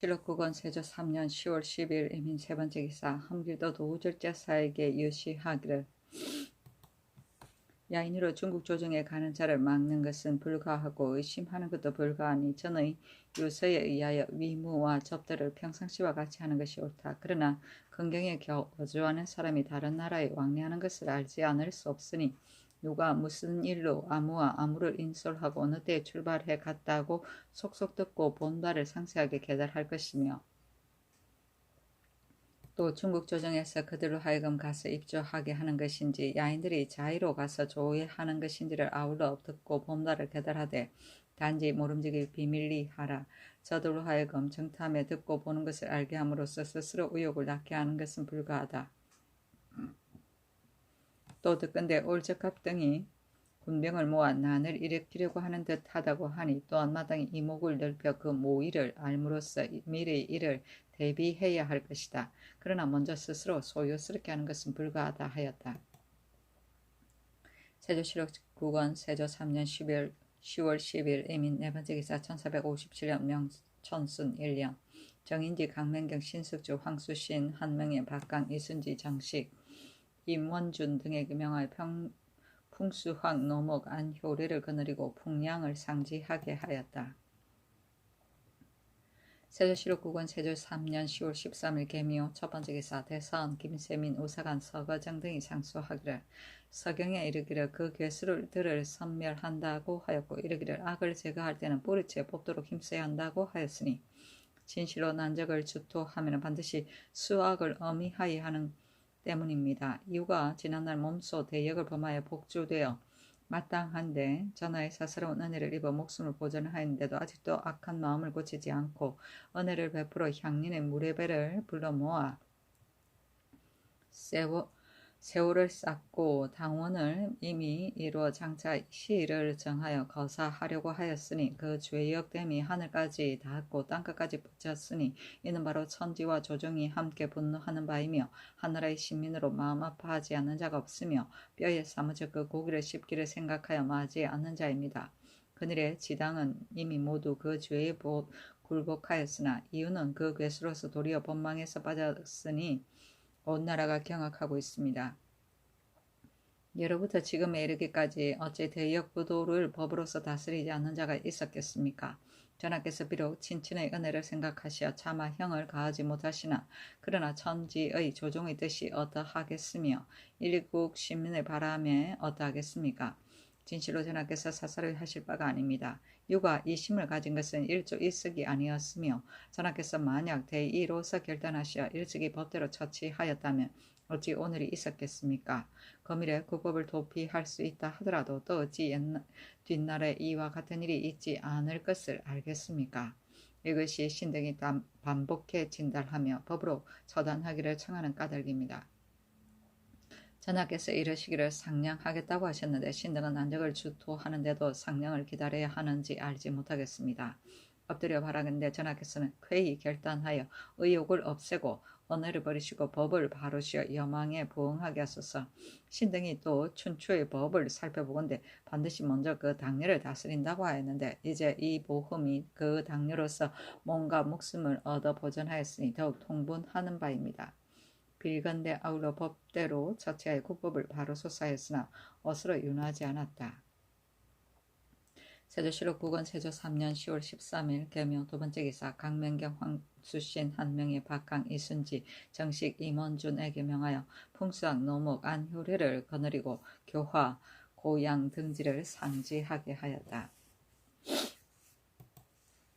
실록국원 세조 3년 10월 10일 이민 세 번째 기사 함길도 도우절제사에게 유시하기를 야인으로 중국 조정에 가는 자를 막는 것은 불가하고 의심하는 것도 불가하니 전의 유서에 의하여 위무와 접대를 평상시와 같이 하는 것이 옳다. 그러나 근경에 거주하는 사람이 다른 나라에 왕래하는 것을 알지 않을 수 없으니 누가 무슨 일로 아무와 아무를 인솔하고 어느 때에 출발해 갔다고 속속 듣고 본 바를 상세하게 계달할 것이며 또 중국 조정에서 그들로 하여금 가서 입조하게 하는 것인지 야인들이 자의로 가서 조회하는 것인지를 아울러 듣고 본바를 계달하되 단지 모름지기 비밀리 하라. 저들로 하여금 정탐에 듣고 보는 것을 알게 함으로써 스스로 의욕을 낳게 하는 것은 불가하다. 또 듣건대 올적합 등이 군병을 모아 난을 일으키려고 하는 듯 하다고 하니 또한 마땅히 이목을 넓혀 그 모의를 알므로써 미래의 일을 대비해야 할 것이다. 그러나 먼저 스스로 소유스럽게 하는 것은 불가하다 하였다. 세조실록 9권 세조 3년 10월 10일 이민 네 번째 기사 1457년 명천순 1년 정인지 강맹경 신석주 황수신 한명의 박강 이순지 장식 임원준 등에게 명하여 풍수황 노목 안효례를 거느리고 풍량을 상지하게 하였다. 세조실록 9권 세조 3년 10월 13일 개미호 첫 번째 기사 대선 김세민 우사관 서거정 등이 상소하기를 서경에 이르기를 그 괴수를 들을 섬멸한다고 하였고 이르기를 악을 제거할 때는 뿌리째 뽑도록 힘써야 한다고 하였으니 진실로 난적을 주토하면 반드시 수악을 어미하여 하는 때문입니다. 이유가 지난날 몸소 대역을 범하여 복주되어 마땅한데 전하의 사사로운 은혜를 입어 목숨을 보존하였는데도 아직도 악한 마음을 고치지 않고 은혜를 베풀어 향린의 무례배를 불러 모아 세월을 쌓고 당원을 이미 이루어 장차 시일을 정하여 거사하려고 하였으니 그 죄역됨이 하늘까지 닿았고 땅끝까지 붙였으니 이는 바로 천지와 조정이 함께 분노하는 바이며 하나라의 신민으로 마음 아파하지 않는 자가 없으며 뼈에 사무쳐 그 고기를 씹기를 생각하여 마지 않는 자입니다. 그늘의 지당은 이미 모두 그 죄에 굴복하였으나 이유는 그 괴수로서 도리어 법망에서 빠졌으니 온 나라가 경악하고 있습니다. 예로부터 지금에 이르기까지 어찌 대역부도를 법으로서 다스리지 않는 자가 있었겠습니까? 전하께서 비록 친친의 은혜를 생각하시어 차마 형을 가하지 못하시나 그러나 천지의 조종의 뜻이 어떠하겠으며 일국 신민의 바람에 어떠하겠습니까? 진실로 전하께서 사사를 하실 바가 아닙니다. 유가 이 심을 가진 것은 일조 일석이 아니었으며 전하께서 만약 대의로서 결단하시어 일찍이 법대로 처치하였다면 어찌 오늘이 있었겠습니까? 거미래 국법을 도피할 수 있다 하더라도 또 어찌 뒷날에 이와 같은 일이 있지 않을 것을 알겠습니까? 이것이 신등이 반복해 진달하며 법으로 처단하기를 청하는 까닭입니다. 전하께서 이러시기를 상냥하겠다고 하셨는데 신등은 난적을 주토하는데도 상냥을 기다려야 하는지 알지 못하겠습니다. 엎드려 바라건대 전하께서는 쾌히 결단하여 의욕을 없애고 언어를 버리시고 법을 바르시어 여망에 부응하게 하소서. 신등이 또 춘추의 법을 살펴보건대 반드시 먼저 그 당뇨를 다스린다고 하였는데 이제 이 보험이 그 당뇨로서 몸과 목숨을 얻어 보존하였으니 더욱 통분하는 바입니다. 빌건대 아울러 법대로 처치하여 국법을 바로 소사했으나 어스로 윤하지 않았다. 세조실록 9권 세조 3년 10월 13일 개명 두 번째 기사 강맹경 황수신 한명의 박강 이순지 정식 임원준에게 명하여 풍수학 노목 안효례를 거느리고 교화 고양 등지를 상지하게 하였다.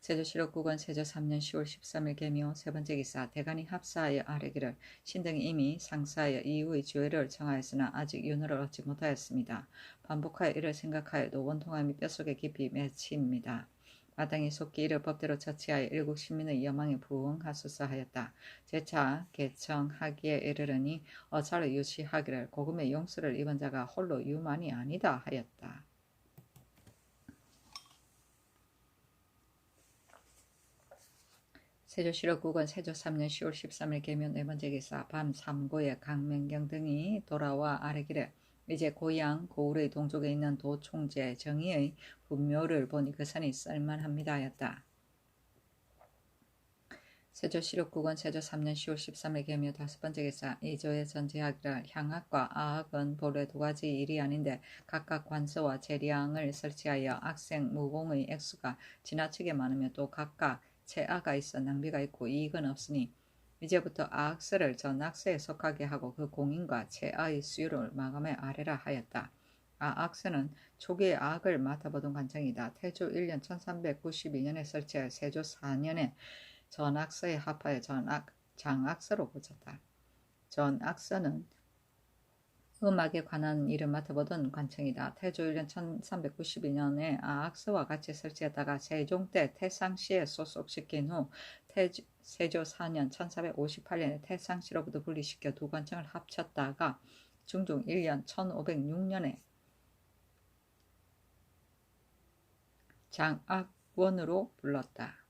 세조실록 9권 세조 3년 10월 13일 개묘 세 번째 기사 대간이 합사하여 아뢰기를 신등이 이미 상사하여 이후의 죄를 정하였으나 아직 윤허를 얻지 못하였습니다. 반복하여 이를 생각하여도 원통함이 뼛속에 깊이 맺힙니다. 마땅히 속히 이를 법대로 처치하여 일국 신민의 여망에 부응하소서 하였다. 재차 개청하기에 이르르니 어차로 유시하기를 고금의 용수를 입은 자가 홀로 유만이 아니다 하였다. 세조실록 9권 세조 3년 10월 13일 개묘 네 번째 기사 밤 삼고에 강맹경 등이 돌아와 아뢰기를 이제 고양 고을의 동쪽에 있는 도총재 정의의 분묘를 보니 그 산이 쌀만합니다 하였다. 세조실록 9권 세조 3년 10월 13일 개묘 5번째 기사 이조의 전제하기를 향악과 아악은 본래 두 가지 일이 아닌데 각각 관서와 재량을 설치하여 악생 무공의 액수가 지나치게 많으며 또 각각 채아가 있어 낭비가 있고 이익은 없으니 이제부터 아악세를 전악세에 속하게 하고 그 공인과 채아의 수요를 마감해 아래라 하였다. 아악세는 초기의 아악을 맡아보던 관청이다. 태조 1년 1392년에 설치하여 세조 4년에 전악서에 합하여 장악서로 고쳤다. 전악서는 음악에 관한 일을 맡아보던 관청이다. 태조 1년 1392년에 아악서와 같이 설치했다가 세종 때 태상시에 소속시킨 후 세조 4년 1458년에 태상시로부터 분리시켜 두 관청을 합쳤다가 중종 1년 1506년에 장악원으로 불렀다.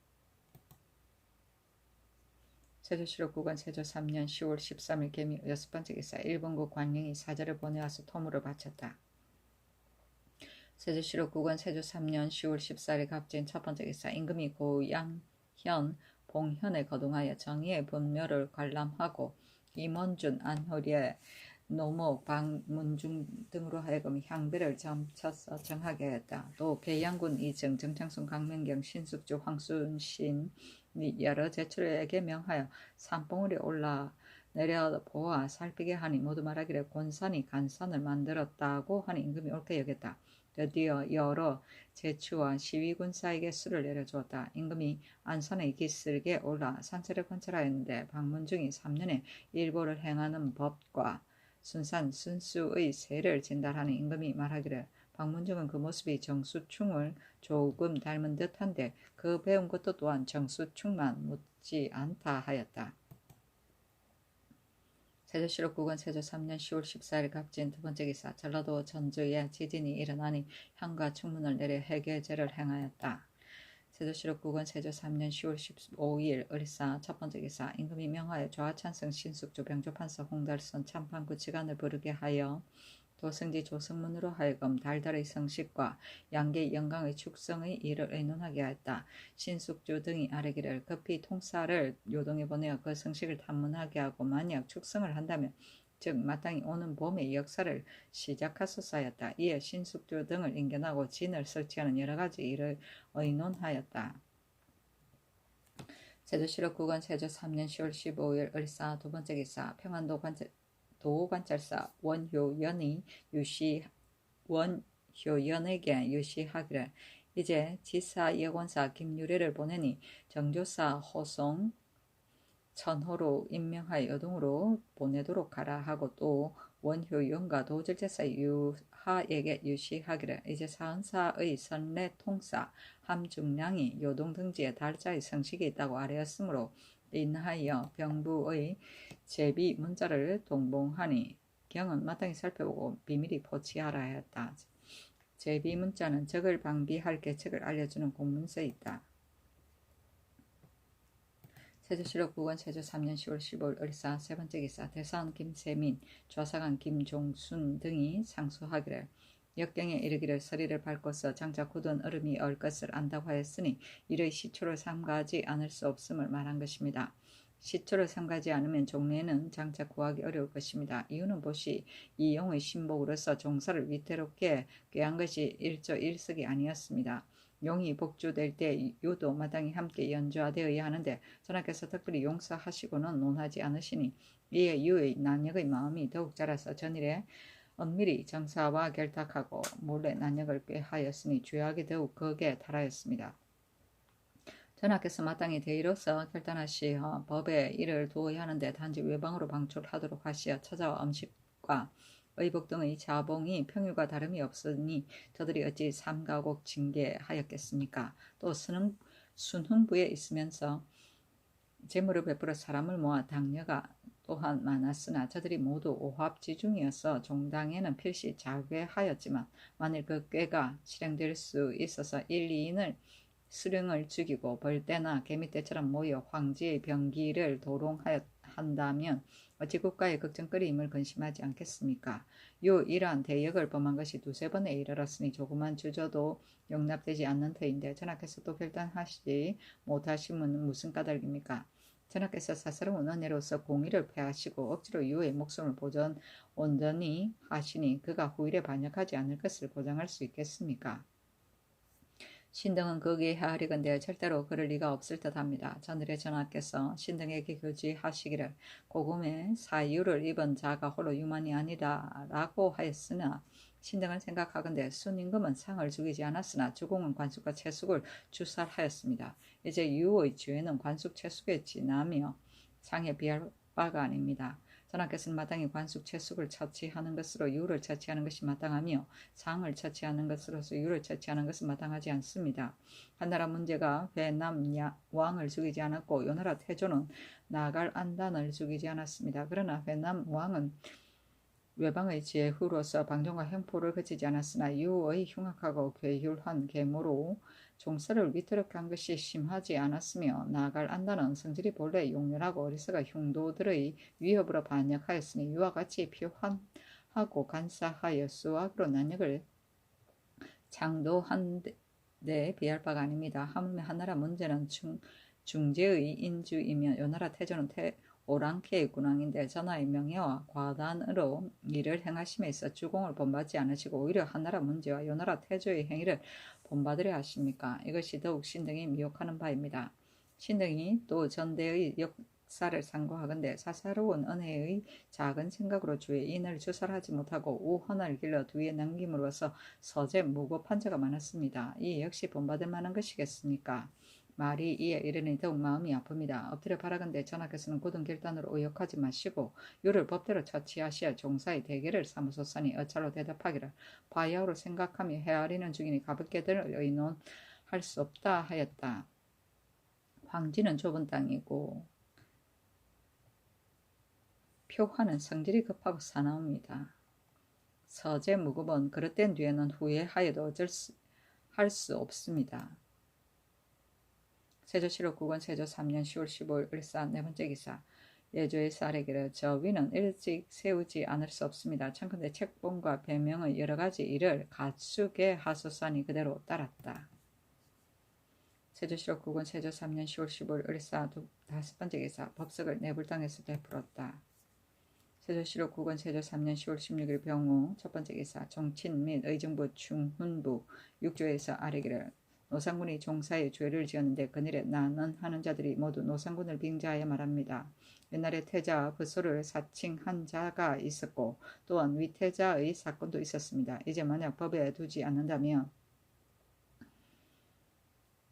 세조실록 9권 세조 3년 10월 13일 개미 6번째 기사 일본국 관령이 사절을 보내와서 토물을 바쳤다. 세조실록 9권 세조 3년 10월 14일 갑진 첫번째 기사 임금이 고양현 봉현에 거동하여 정의의 분묘를 관람하고 임원준 안효리의 노목 박문중 등으로 하여금 향배를 점쳐서 정하게 하였다. 또 계양군 이증 정창순 강명경 신숙주 황순신 및 여러 제출에게 명하여 산봉우리 올라 내려 보아 살피게 하니 모두 말하기를 곤산이 간산을 만들었다고 하니 임금이 옳게 여겼다. 드디어 여러 제추와 시위군사에게 수를 내려주었다. 임금이 안산의 기슭에 올라 산세를 관찰하였는데 박문중이 3년에 일보를 행하는 법과 순산 순수의 세를 진달하니 임금이 말하기를 박문중은 그 모습이 정수충을 조금 닮은 듯한데 그 배운 것도 또한 정수충만 묻지 않다 하였다. 세조실록 9권 세조 3년 10월 14일 갑진 두 번째 기사 전라도 전주에 지진이 일어나니 향과 충문을 내려 해계제를 행하였다. 세조실록 9권 세조 3년 10월 15일 을사 첫 번째 기사 임금이 명하여 좌찬성 신숙주 병조판서 홍달선 참판구 지간을 부르게 하여 도승지 조승문으로 하여금 달달의 성식과 양계 영광의 축성의 일을 의논하게 하였다. 신숙주 등이 아뢰기를 급히 통사를 요동에 보내어 그 성식을 탐문하게 하고 만약 축성을 한다면 즉 마땅히 오는 봄의 역사를 시작하소서 하였다. 이에 신숙주 등을 인견하고 진을 설치하는 여러가지 일을 의논하였다. 세조실록 9권 세조 3년 10월 15일 을사 두 번째 기사 평안도 도관찰사 원효연에게 유시하기를 이제 지사 여권사 김유래를 보내니 정조사 호송 천호로 임명하여 여동으로 보내도록 하라 하고 또 원효연과 도질제사 유하에게 유시하기를 이제 사은사의 선례 통사 함중량이 요동 등지에 달자의 성식이 있다고 아뢰었으므로 인하여 병부의 제비 문자를 동봉하니 경은 마땅히 살펴보고 비밀히 포치하라 하였다. 제비 문자는 적을 방비할 계책을 알려주는 공문서에 있다. 세조실록 9권 세조 3년 10월 15일 을사 세 번째 기사 대사원 김세민, 좌사관 김종순 등이 상소하기를 역경에 이르기를 서리를 밟고서 장차 굳은 얼음이 얼 것을 안다고 하였으니 이의 시초를 삼가지 않을 수 없음을 말한 것입니다. 시초를 삼가지 않으면 종래는 장차 구하기 어려울 것입니다. 이유는 보시 이 용의 신복으로서 종사를 위태롭게 꾀한 것이 일조일석이 아니었습니다. 용이 복주될 때 유도 마땅히 함께 연주하되어야 하는데 전하께서 특별히 용서하시고는 논하지 않으시니 이에 유의 난역의 마음이 더욱 자라서 전일에 은밀히 정사와 결탁하고 몰래 난역을 꾀하였으니 죄악이 더욱 극에 달하였습니다. 전하께서 마땅히 대의로서 결단하시어 법에 이를 두어야 하는데 단지 외방으로 방출하도록 하시어 처자와 음식과 의복 등의 자봉이 평일과 다름이 없으니 저들이 어찌 삼가곡 징계하였겠습니까? 또 순흥부에 있으면서 재물을 베풀어 사람을 모아 당녀가 또한 많았으나 저들이 모두 오합지중이어서 종당에는 필시 자괴하였지만 만일 그 꾀가 실행될 수 있어서 1, 2인을 수령을 죽이고 벌떼나 개미떼처럼 모여 황지의 병기를 도롱한다면 어찌 국가의 걱정거리임을 근심하지 않겠습니까? 요 이러한 대역을 범한 것이 두세 번에 이르렀으니 조그만 주저도 용납되지 않는 터인데 전하께서 또 결단하시지 못하심은 무슨 까닭입니까? 전하께서 사사로운 은혜로서 공의를 폐하시고 억지로 유의 목숨을 온전히 하시니 그가 후일에 반역하지 않을 것을 보장할 수 있겠습니까? 신등은 거기에 헤아리건대 절대로 그럴 리가 없을 듯합니다. 전일에 전하께서 신등에게 교지하시기를 고금의 사유를 입은 자가 홀로 유만이 아니다라고 하였으나 신등은 생각하건대 순임금은 상을 죽이지 않았으나 주공은 관숙과 채숙을 주살하였습니다. 이제 유의 죄는 관숙 채숙에 지나며 상에 비할 바가 아닙니다. 전하께서는 마땅히 관숙 채숙을 처치하는 것으로 유를 처치하는 것이 마땅하며 상을 처치하는 것으로서 유를 처치하는 것은 마땅하지 않습니다. 한나라 문제가 회남 왕을 죽이지 않았고 요나라 태조는 나갈 안단을 죽이지 않았습니다. 그러나 회남 왕은 외방의 제후로서 방종과 횡포를 그치지 않았으나 유의 흉악하고 괴휼한 계모로 종사를 위태롭게 한 것이 심하지 않았으며 나아갈 안다는 성질이 본래 용렬하고 어리석은 흉도들의 위협으로 반역하였으니 유와 같이 표환하고 간사하여 수학으로 난역을 장도한 데 비할 바가 아닙니다. 하물며 한나라 문제는 중제의 인주이며 요나라 태조는 오랑캐의 군왕인데 전하의 명예와 과단으로 일을 행하심에 있어 주공을 본받지 않으시고 오히려 한나라 문제와 요나라 태조의 행위를 본받으려 하십니까? 이것이 더욱 신등이 미혹하는 바입니다. 신등이 또 전대의 역사를 상고하건대 사사로운 은혜의 작은 생각으로 주의 인을 주설하지 못하고 우헌을 길러 뒤에 남김으로써 서재 무고한 자가 많았습니다. 이 역시 본받을 만한 것이겠습니까? 말이 이에 이르니 더욱 마음이 아픕니다. 엎드려 바라건대 전하께서는 굳은 결단으로 의욕하지 마시고 유를 법대로 처치하시어 종사의 대계를 삼으소서니 어찰로 대답하기를 바야흐로 생각하며 헤아리는 중이니 가볍게들 의논할 수 없다 하였다. 황지는 좁은 땅이고 표화는 성질이 급하고 사나웁니다. 서재 무급은 그릇된 뒤에는 후회하여도 할 수 없습니다. 세조실록 9권 세조 3년 10월 15일 을사 네 번째 기사 예조에서 아래기를 저 위는 일찍 세우지 않을 수 없습니다. 청컨대 책봉과 배명의 여러 가지 일을 갖추게 하소서니 그대로 따랐다. 세조실록 9권 세조 3년 10월 15일 을사 다섯 번째 기사 법석을 내불당에서 되풀었다. 세조실록 9권 세조 3년 10월 16일 병우 첫 번째 기사 정친 및 의정부 중훈부 6조에서 아래기를 노상군이 종사에 죄를 지었는데 그날에 나는 하는 자들이 모두 노상군을 빙자하여 말합니다. 옛날에 태자 부소를 사칭한 자가 있었고 또한 위태자의 사건도 있었습니다. 이제 만약 법에 두지 않는다면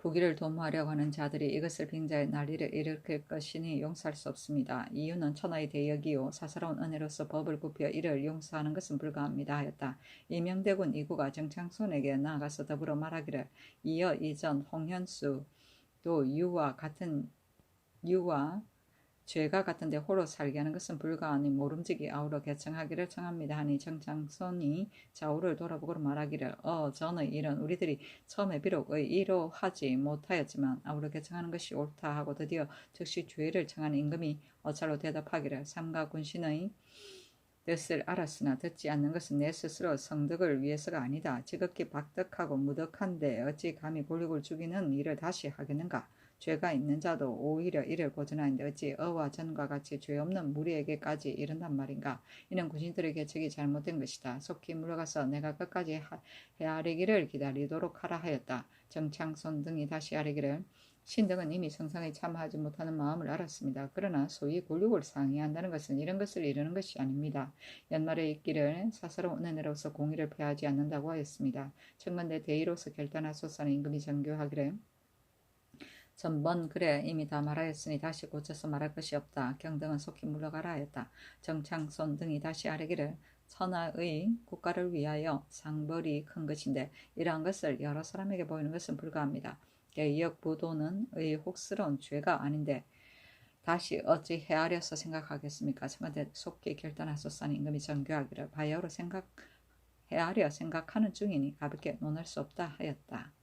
부귀를 도모하려고 하는 자들이 이것을 빙자해 난리를 일으킬 것이니 용서할 수 없습니다. 이유는 천하의 대역이요 사사로운 은혜로서 법을 굽혀 이를 용서하는 것은 불가합니다 하였다. 이명대군 이구가 정창손에게 나아가서 더불어 말하기를 이어 이전 홍현수 또 유와 죄가 같은데 홀로 살게 하는 것은 불가하니 모름지기 아우러 개청하기를 청합니다 하니 정창손이 좌우를 돌아보고 말하기를 전의 일은 우리들이 처음에 비록 의의로 하지 못하였지만 아우러 개청하는 것이 옳다 하고 드디어 즉시 죄를 청하는 임금이 어찰로 대답하기를 삼가 군신의 뜻을 알았으나 듣지 않는 것은 내 스스로 성덕을 위해서가 아니다. 지극히 박덕하고 무덕한데 어찌 감히 골육을 죽이는 일을 다시 하겠는가. 죄가 있는 자도 오히려 이를 보전하는데 어찌 어와 전과 같이 죄 없는 무리에게까지 이른단 말인가. 이는 군신들의 계책이 잘못된 것이다. 속히 물러가서 내가 끝까지 헤아리기를 기다리도록 하라 하였다. 정창손 등이 다시 아뢰기를 신등은 이미 성상에 참하지 못하는 마음을 알았습니다. 그러나 소위 골육을 상의한다는 것은 이런 것을 이루는 것이 아닙니다. 연말에 있기를 사사로운 은혜로서 공의를 폐하지 않는다고 하였습니다. 청건대 대의로서 결단하소서는 임금이 정교하기를 전번 글에 이미 다 말하였으니 다시 고쳐서 말할 것이 없다. 경등은 속히 물러가라 하였다. 정창손 등이 다시 아뢰기를 천하의 국가를 위하여 상벌이 큰 것인데 이러한 것을 여러 사람에게 보이는 것은 불가합니다. 개역 부도는 의혹스러운 죄가 아닌데 다시 어찌 헤아려서 생각하겠습니까? 청와대 속히 결단하소서니 임금이 정교하기를 바야흐로 헤아려 생각하는 중이니 가볍게 논할 수 없다 하였다.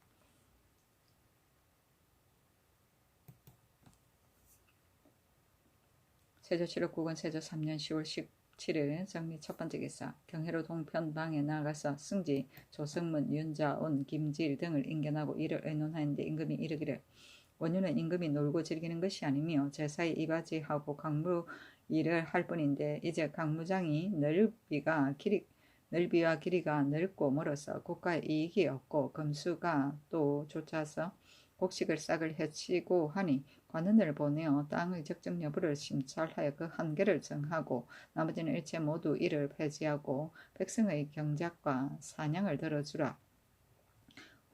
세조실록 9권 세조 3년 10월 17일 정리 첫 번째 기사 경혜로 동편방에 나아가서 승지, 조승문, 윤자온, 김질 등을 인견하고 이를 의논하였는데 임금이 이르기를 원유는 임금이 놀고 즐기는 것이 아니며 제사에 이바지하고 강무 일을 할 뿐인데 이제 강무장이 넓이와 길이가 넓고 멀어서 국가에 이익이 없고 금수가 또 쫓아서 곡식을 싹을 해치고 하니 관원을 보내어 땅의 적정 여부를 심찰하여 그 한계를 정하고 나머지는 일체 모두 이를 폐지하고 백성의 경작과 사냥을 들어주라.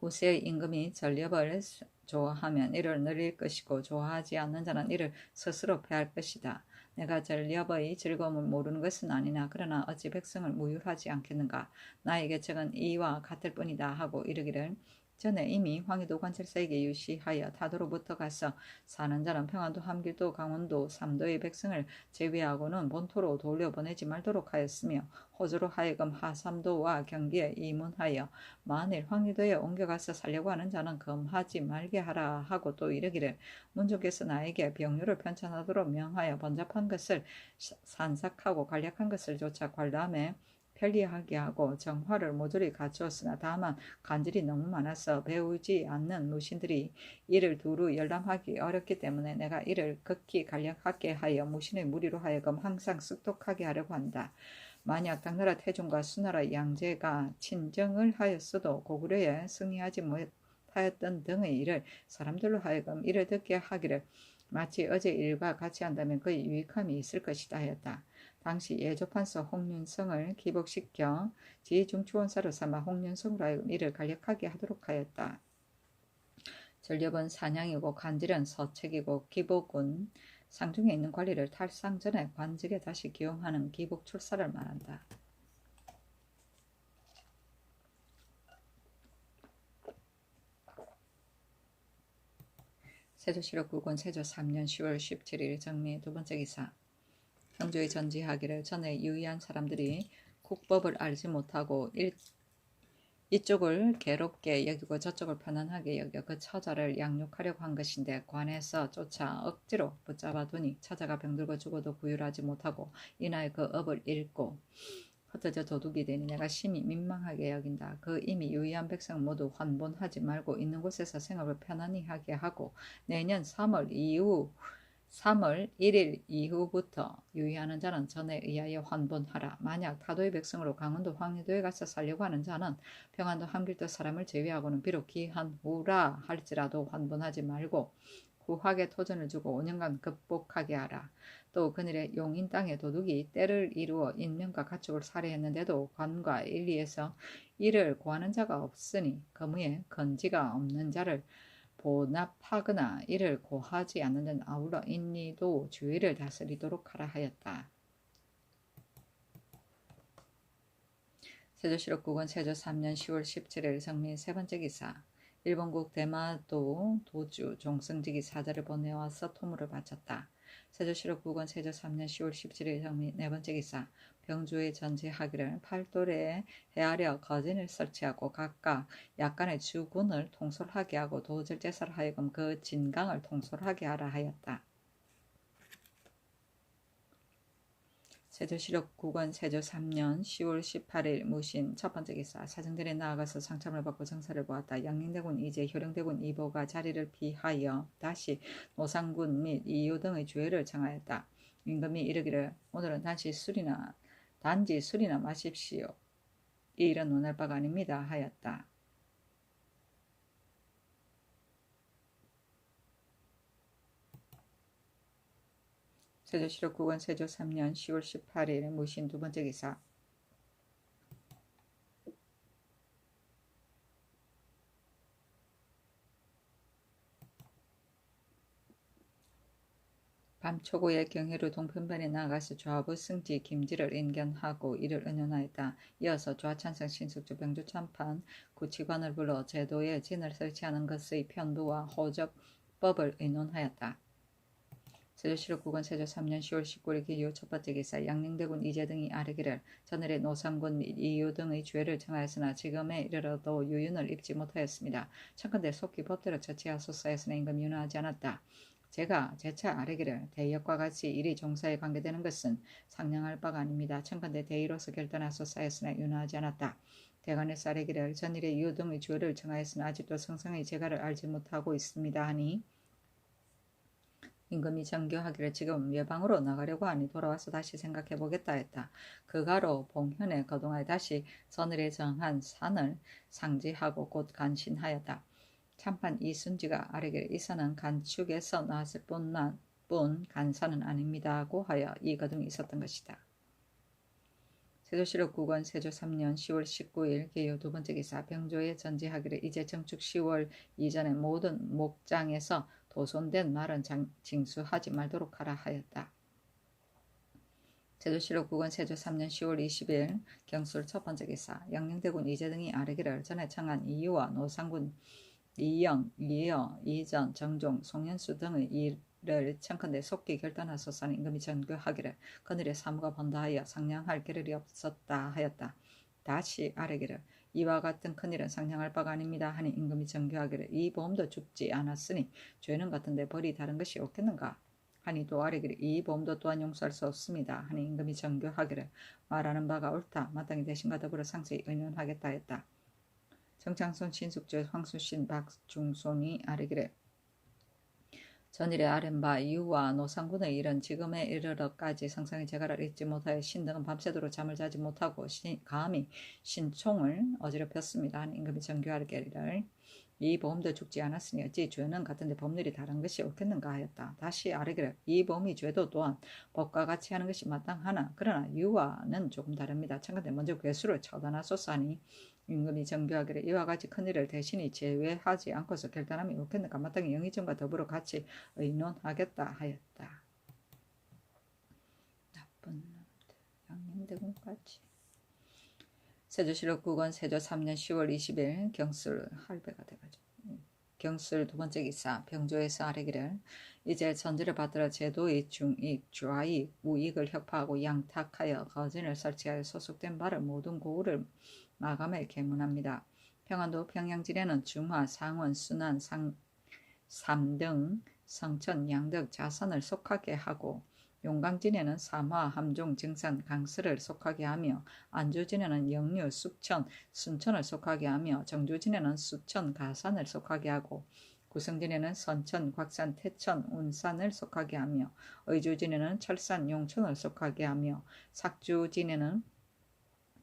후세의 임금이 전력을 좋아하면 이를 늘릴 것이고 좋아하지 않는 자는 이를 스스로 패할 것이다. 내가 전력의 즐거움을 모르는 것은 아니나 그러나 어찌 백성을 무율하지 않겠는가. 나의 계책은 이와 같을 뿐이다 하고 이르기를 전에 이미 황희도 관찰사에게 유시하여 타도로부터 가서 사는 자는 평안도 함길도 강원도 삼도의 백성을 제외하고는 본토로 돌려보내지 말도록 하였으며 호주로 하여금 하삼도와 경기에 이문하여 만일 황희도에 옮겨가서 살려고 하는 자는 검하지 말게 하라 하고 또 이르기를 문종께서 나에게 병류를 편찬하도록 명하여 번잡한 것을 산삭하고 간략한 것을 조차 관람에 편리하게 하고 정화를 모조리 갖추었으나 다만 간질이 너무 많아서 배우지 않는 무신들이 이를 두루 열람하기 어렵기 때문에 내가 이를 극히 간략하게 하여 무신의 무리로 하여금 항상 습독하게 하려고 한다. 만약 당나라 태종과 수나라 양제가 친정을 하였어도 고구려에 승리하지 못하였던 등의 일을 사람들로 하여금 이를 듣게 하기를 마치 어제 일과 같이 한다면 그의 유익함이 있을 것이다 하였다. 당시 예조판서 홍윤성을 기복시켜 지중추원사로 삼아 홍윤성으로 하여금 이를 간략하게 하도록 하였다. 전력은 사냥이고 간질은 서책이고 기복은 상중에 있는 관리를 탈상 전에 관직에 다시 기용하는 기복 출사를 말한다. 세조실록 9권 세조 3년 10월 17일 정미 두 번째 기사. 경조의 전지하기를 전에 유의한 사람들이 국법을 알지 못하고 이쪽을 괴롭게 여기고 저쪽을 편안하게 여겨 그 처자를 양육하려고 한 것인데 관에서 쫓아 억지로 붙잡아두니 처자가 병들고 죽어도 구휼하지 못하고 이나에 그 업을 잃고 흩어져 도둑이 되니 내가 심히 민망하게 여긴다. 그 이미 유의한 백성 모두 환본하지 말고 있는 곳에서 생업을 편안히 하게 하고 내년 3월 1일 이후부터 유의하는 자는 전에 의하여 환본하라. 만약 타도의 백성으로 강원도 황희도에 가서 살려고 하는 자는 평안도 함길도 사람을 제외하고는 비록 기한 후라 할지라도 환본하지 말고 후하게 토전을 주고 5년간 극복하게 하라. 또 그늘의 용인 땅에 도둑이 때를 이루어 인명과 가축을 살해했는데도 관과 일리에서 이를 고하는 자가 없으니 거무에 건지가 없는 자를 보납하거나 이를 고하지 않는 데는 아울러 인리도 주의를 다스리도록 하라 하였다. 세조실록 9권 세조 3년 10월 17일 정미 세 번째 기사. 일본국 대마도 도주 종성직이 사자를 보내와서 토물을 바쳤다. 세조실록 9권 세조 3년 10월 17일 정미 네 번째 기사. 병주의 전지하기를 팔도래에 헤아려 거진을 설치하고 각각 약간의 주군을 통솔하게 하고 도절제사를 하여금 그 진강을 통솔하게 하라 하였다. 세조실록 9권 세조 3년 10월 18일 무신 첫 번째 기사. 사정들에 나아가서 상참을 받고 정사를 보았다. 양寧대군 이제 효령대군 이보가 자리를 비하여 다시 노상군 및 이유 등의 죄를 정하였다. 임금이 이르기를 오늘은 단지 술이나 마십시오. 이 일은 논할 바가 아닙니다 하였다. 세조실록 9권 세조 3년 10월 18일 무신 두 번째 기사. 밤초고에 경혜로 동편반에 나아가서 좌부 승지 김지를 인견하고 이를 의논하였다. 이어서 좌찬성 신숙주 병주 참판 구치관을 불러 제도에 진을 설치하는 것의 편도와 호적법을 의논하였다. 세조실록 9권 세조 3년 10월 19일 기유 첫 번째 기사. 양寧대군 이제 등이 아르기를 전일에 노상군 및 이유 등의 죄를 정하였으나 지금에 이르러도 유윤을 입지 못하였습니다. 청컨대 속히 법대로 처치하소서 했으나 임금 윤하지 않았다. 제가 재차 아뢰기를 대역과 같이 일이 종사에 관계되는 것은 상냥할 바가 아닙니다. 청컨대 대의로서 결단하소서 했으나 윤하지 않았다. 대관에서 아뢰기를 전일의 이유 등의 죄를 정하였으나 아직도 성상의 재가를 알지 못하고 있습니다 하니 임금이 정교하기를 지금 외방으로 나가려고 하니 돌아와서 다시 생각해보겠다 했다. 그가로 봉현에 거동하여 다시 서늘에 정한 산을 상지하고 곧 간신하였다. 참판 이순지가 아래길 이산은 간축에서 나왔을 뿐 간사는 아닙니다고 하여 이 거둥이 있었던 것이다. 세조실록 9권 세조 3년 10월 19일 개요 두 번째 기사 병조에 전지하기를 이제 정축 10월 이전에 모든 목장에서 도손된 말은 징수하지 말도록 하라 하였다. 세조실록 9권 세조 3년 10월 20일 경술 첫 번째 기사 영령대군 이재등이 아래기를 전에 청한 이유와 노상군 이영, 이여, 이전, 정종, 송현수 등의 일을 청컨대 속기 결단하소서는 임금이 전교하기를 그늘의 사무가 번다하여 상냥할 겨를이 없었다 하였다. 다시 아래기를 이와 같은 큰일은 상냥할 바가 아닙니다 하니 임금이 전교하기를 이 보험도 죽지 않았으니 죄는 같은데 벌이 다른 것이 옳겠는가 하니 또 아래기를 이 보험도 또한 용서할 수 없습니다 하니 임금이 전교하기를 말하는 바가 옳다 마땅히 대신과 더불어 상세히 의논하겠다 했다. 정창손, 신숙조, 황수신, 박중손이 아래기를 전일에 아랜바 이유와 노상군의 일은 지금에 이르러까지 상상의 재갈을 잊지 못하여 신등은 밤새도록 잠을 자지 못하고 감히 신총을 어지럽혔습니다. 한 임금이 정교하기를 이 보험도 죽지 않았으니 어찌 죄는 같은데 법률이 다른 것이 옳겠는가 하였다. 다시 아래기를 이 보험이 죄도 또한 법과 같이 하는 것이 마땅하나 그러나 이유와는 조금 다릅니다. 청컨대 먼저 괴수를 처단하소서 하니 임금이 정교하기를 이와 같이 큰일을 대신이 제외하지 않고서 결단하면 옳겠는가 마땅히 영의정과 더불어 같이 의논하겠다 하였다. 나쁜 놈들 양림대군까지. 세조실록 9권 세조 3년 10월 20일 경술 할배가 돼가지고 경술 두 번째 기사 병조에서 아래기를 이제 전제를 받들어 제도의 중익, 좌익, 우익을 혁파하고 양탁하여 거진을 설치하여 소속된 바를 모든 고을을 마감에 계문합니다. 평안도 평양진에는 중화, 상원, 순안, 삼등, 성천, 양덕, 자선을 속하게 하고 용강진에는 삼화, 함종, 증산, 강스를 속하게 하며 안주진에는 영유, 숙천, 순천을 속하게 하며 정주진에는 수천, 가산을 속하게 하고 구성진에는 선천, 곽산, 태천, 운산을 속하게 하며 의주진에는 철산, 용천을 속하게 하며 삭주진에는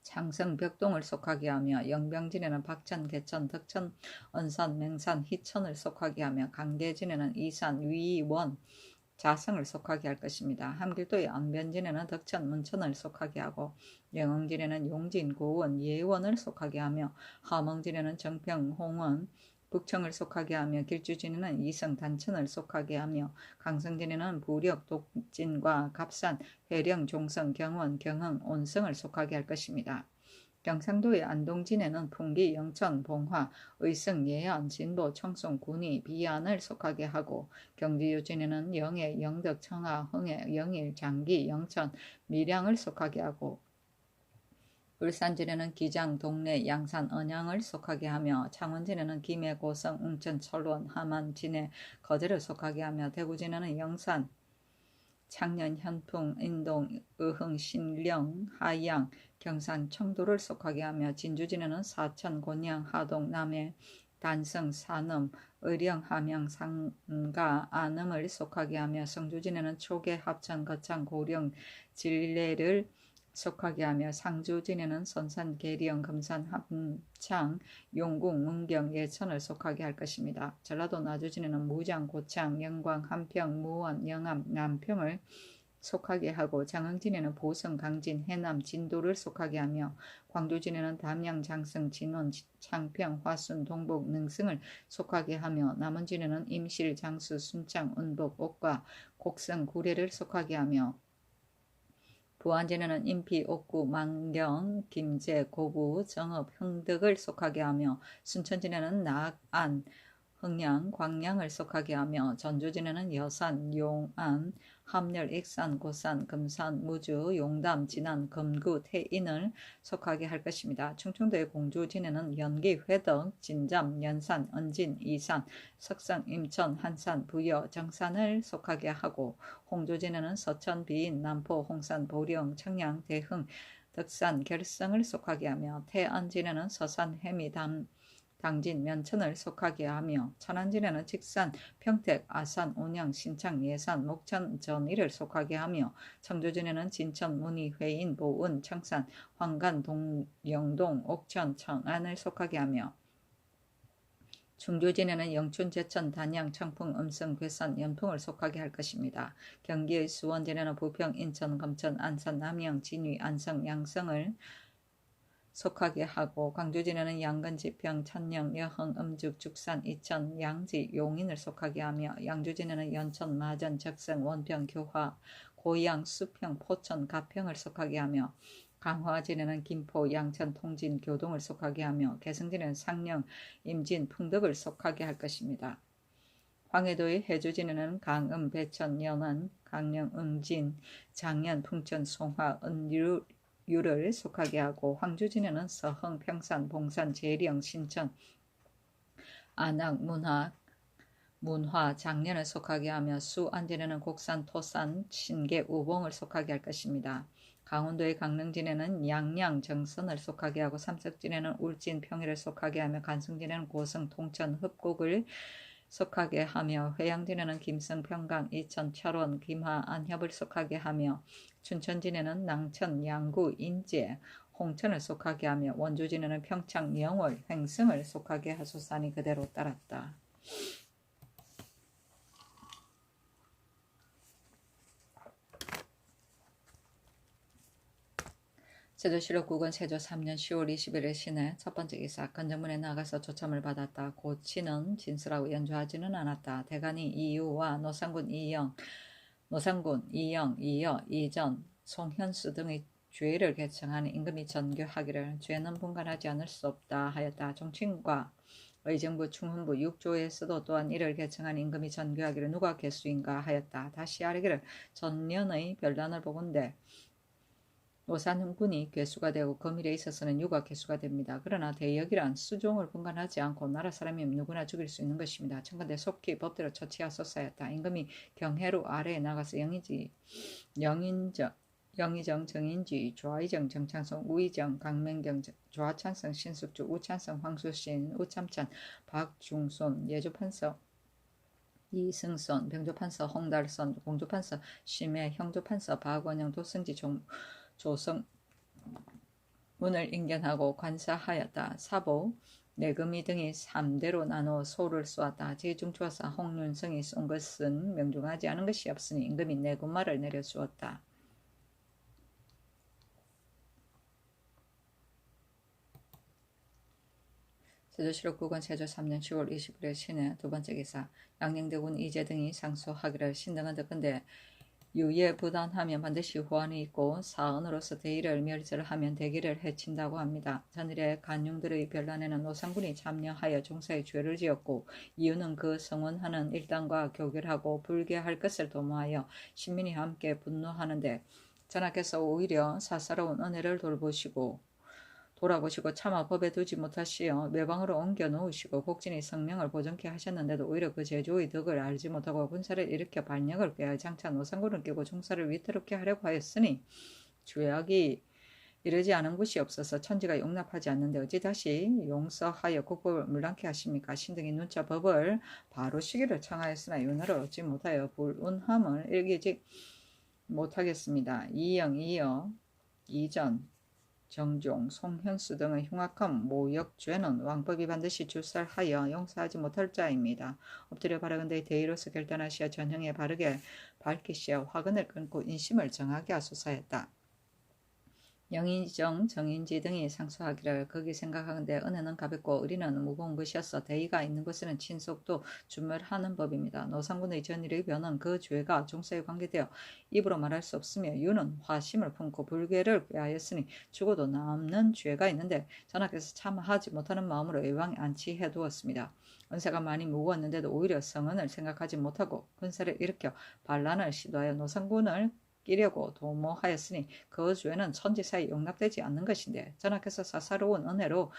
창성, 벽동을 속하게 하며 영병진에는 박천, 개천, 덕천, 언산, 맹산, 희천을 속하게 하며 강대진에는 이산, 위, 원, 자성을 속하게 할 것입니다. 함길도의 안변진에는 덕천, 문천을 속하게 하고 영흥진에는 용진, 고원, 예원을 속하게 하며 함흥진에는 정평, 홍원, 북청을 속하게 하며 길주진에는 이성, 단천을 속하게 하며 강성진에는 부력, 독진과 갑산, 회령, 종성, 경원, 경흥, 온성을 속하게 할 것입니다. 경상도의 안동진에는 풍기, 영천, 봉화, 의성, 예안, 진보, 청송, 군위, 비안을 속하게 하고 경기유진에는 영해, 영덕, 청하, 흥해, 영일, 장기, 영천, 밀양을 속하게 하고 울산진에는 기장, 동래, 양산, 언양을 속하게 하며 창원진에는 김해, 고성, 웅천, 철원, 함안, 진해, 거제를 속하게 하며 대구진에는 영산, 창녕, 현풍, 인동, 의흥, 신령, 하양, 경산, 청도를 속하게 하며 진주진에는 사천, 곤양, 하동, 남해, 단성, 산음, 의령, 함양, 상가, 안음을 속하게 하며 성주진에는 초계, 합천, 거창, 고령, 진례를 속하게 하며 상주진에는 선산, 계리영, 금산, 함창, 용궁, 문경, 예천을 속하게 할 것입니다. 전라도 나주진에는 무장, 고창, 영광, 함평, 무원, 영암, 남평을 속하게 하고 장흥진에는 보성, 강진, 해남, 진도를 속하게 하며 광주진에는 담양, 장성, 진원, 창평, 화순, 동북, 능승을 속하게 하며 남원진에는 임실, 장수, 순창, 운북, 옥과, 곡성, 구례를 속하게 하며 부안진에는 인피, 옥구, 만경, 김제, 고부, 정읍, 흥덕을 속하게 하며 순천진에는 낙안, 흥양, 광양을 속하게 하며 전주진에는 여산, 용안, 함렬, 익산, 고산, 금산, 무주, 용담, 진안, 금구, 태인을 속하게 할 것입니다. 충청도의 공주진에는 연기, 회덕, 진잠, 연산, 언진, 이산, 석성, 임천, 한산, 부여, 정산을 속하게 하고 홍조진에는 서천, 비인, 남포, 홍산, 보령, 청양, 대흥, 덕산, 결성을 속하게 하며 태안진에는 서산, 해미, 당진, 면천을 속하게 하며 천안진에는 직산, 평택, 아산, 온양, 신창, 예산, 목천, 전의를 속하게 하며 청조진에는 진천, 문의, 회인, 보은, 청산, 황간, 영동, 옥천, 청안을 속하게 하며 중조진에는 영춘, 제천, 단양, 청풍, 음성, 괴산, 연풍을 속하게 할 것입니다. 경기의 수원진에는 부평, 인천, 검천, 안산, 남영, 진위, 안성, 양성을 속하게 하고 광주진에는 양근, 지평, 천령, 여흥, 음죽, 죽산, 이천, 양지, 용인을 속하게 하며 양주진에는 연천, 마전, 적성, 원평, 교화, 고양, 수평, 포천, 가평을 속하게 하며 강화진에는 김포, 양천, 통진, 교동을 속하게 하며 개성진에는 상령, 임진, 풍덕을 속하게 할 것입니다. 황해도의 해주진에는 강음, 배천, 연안, 강령, 응진, 장현, 풍천, 송화, 은유를 속하게 하고 황주진에는 서흥, 평산, 봉산, 재령, 신천, 안악, 문화, 장년을 속하게 하며 수안진에는 곡산, 토산, 신계, 우봉을 속하게 할 것입니다. 강원도의 강릉진에는 양양, 정선을 속하게 하고 삼척진에는 울진, 평일을 속하게 하며 간승진에는 고성, 통천, 흡곡을 속하게 하며 회양진에는 김성, 평강, 이천, 철원, 김하, 안협을 속하게 하며 춘천진에는 낭천, 양구, 인제, 홍천을 속하게 하며 원주진에는 평창, 영월, 횡성을 속하게 하소산이 그대로 따랐다. 세조실록 국은 세조 3년 10월 21일 신해 첫 번째 기사 건정문에 나가서 조참을 받았다. 고치는 진술하고 연주하지는 않았다. 대간이 이유와 노상군 이영, 이여, 이전, 송현수 등의 죄를 개청하는 임금이 전교하기를 죄는 분간하지 않을 수 없다 하였다. 정치인과 의정부, 충훈부, 6조에서도 또한 이를 개청한 임금이 전교하기를 누가 개수인가 하였다. 다시 아뢰기를 전년의 별난을 보건대 노산훈군이 괴수가 되고 거밀에 있어서는 유가 괴수가 됩니다. 그러나 대역이란 수종을 분간하지 않고 나라 사람이면 누구나 죽일 수 있는 것입니다. 청컨대 속히 법대로 처치하소서 하였다. 임금이 경해루 아래에 나가서 영의정, 정인지, 좌의정, 정창성, 우의정, 강맹경, 좌찬성, 신숙주, 우찬성, 황수신, 우참찬, 박중손, 예조판서, 이승선, 병조판서, 홍달선, 공조판서, 심해, 형조판서, 박원영, 도승지, 조성문을 인견하고 관사하였다. 사보, 내금이 등이 3대로 나누어 소를 쏘았다. 제중추하사 홍윤성이 쏜 것은 명중하지 않은 것이 없으니 임금이 내군말을 내려주었다. 세조실록 국은 세조 3년 10월 20일에 신해 두 번째 기사 양녕대군 이재 등이 상소하기를 신등은 듣건대 유예 부단하면 반드시 후환이 있고 사언으로서 대의를 멸절하면 대기를 해친다고 합니다. 전일에 간용들의 변란에는 노상군이 참여하여 종사의 죄를 지었고 이유는 그 성원하는 일당과 교결하고 불개할 것을 도모하여 신민이 함께 분노하는데 전하께서 오히려 사사로운 은혜를 돌아보시고 차마 법에 두지 못하시어 외방으로 옮겨 놓으시고 복진의 성명을 보존케 하셨는데도 오히려 그 제조의 덕을 알지 못하고 군사를 일으켜 반역을 꾀하여 장차 노상군을 깨고 종사를 위태롭게 하려고 하였으니 죄악이 이르지 않은 곳이 없어서 천지가 용납하지 않는데 어찌 다시 용서하여 국법을 물랑케 하십니까? 신등이 눈차 법을 바로 시기를 청하였으나 윤회를 얻지 못하여 불운함을 일기지 못하겠습니다. 이영, 이여, 이전, 정종, 송현수 등의 흉악한 모욕죄는 왕법이 반드시 출살하여 용서하지 못할 자입니다. 엎드려 바라건대 대의로서 결단하시어 전형에 바르게 밝히시어 화근을 끊고 인심을 정하게 하소서했다. 영의정, 정인지 등이 상소하기를 거기 생각하건대 은혜는 가볍고 의리는 무거운 것이어서 대의가 있는 곳에는 친속도 준멸하는 법입니다. 노상군의 전일의 변은 그 죄가 종사에 관계되어 입으로 말할 수 없으며 유는 화심을 품고 불괴를 꾀하였으니 죽어도 남는 죄가 있는데 전하께서 참하지 못하는 마음으로 외방에 안치해 두었습니다. 은세가 많이 무거웠는데도 오히려 성은을 생각하지 못하고 군사를 일으켜 반란을 시도하여 노상군을 끼려고 도모하였으니 그 죄는 천지사에 용납되지 않는 것인데 전하께서 사사로운 은혜로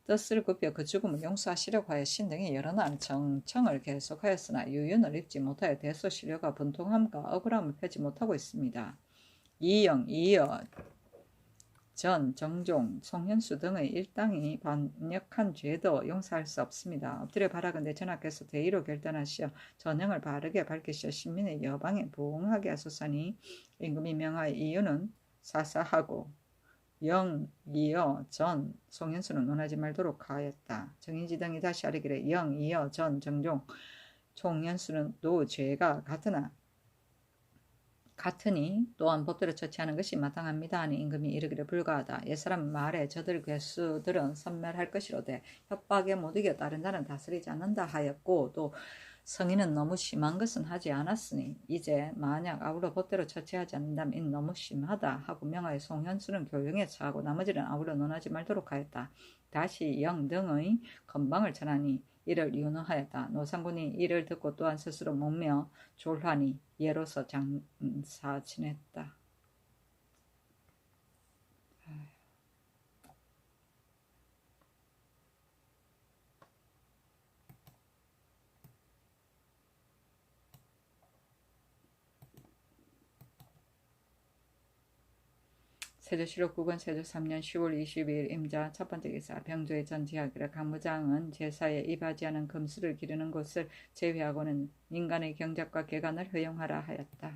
뜻을 굽혀 그 죽음을 용서하시려고 하여 신등이 여러 날 정청을 계속하였으나 유윤을 입지 못하여 대소신료가 분통함과 억울함을 펴지 못하고 있습니다. 이영, 이여, 전, 정종, 송현수 등의 일당이 반역한 죄도 용서할 수 없습니다. 엎드려 바라건대 전하께서 대의로 결단하시어 전형을 바르게 밝히시어 신민의 여방에 부응하게 하소서니 임금이 명하여 이유는 사사하고 영, 이어, 전, 송현수는 논하지 말도록 하였다. 정인지 등이 다시 아뢰기를 영, 이어, 전, 정종, 송현수는 또 죄가 같으니 또한 법대로 처치하는 것이 마땅합니다 하니 임금이 이르기를 불가하다. 옛사람 말에 저들 괴수들은 섬멸할 것이로되 협박에 못 이겨 다른 자는 다스리지 않는다 하였고 또 성인은 너무 심한 것은 하지 않았으니 이제 만약 아울러 법대로 처치하지 않는다면 이 너무 심하다 하고 명하여 송현수는 교령에 처하고 나머지는 아울러 논하지 말도록 하였다. 다시 영 등의 건방을 전하니 이를 윤허하였다. 노상군이 이를 듣고 또한 스스로 목며 졸하니 예로서 장사 지냈다. 세조실록 9권 세조 3년 10월 22일 임자 첫 번째 기사 병조의 전지하기를 강무장은 제사에 이바지하는 금수를 기르는 곳을 제외하고는 인간의 경작과 개간을 허용하라 하였다.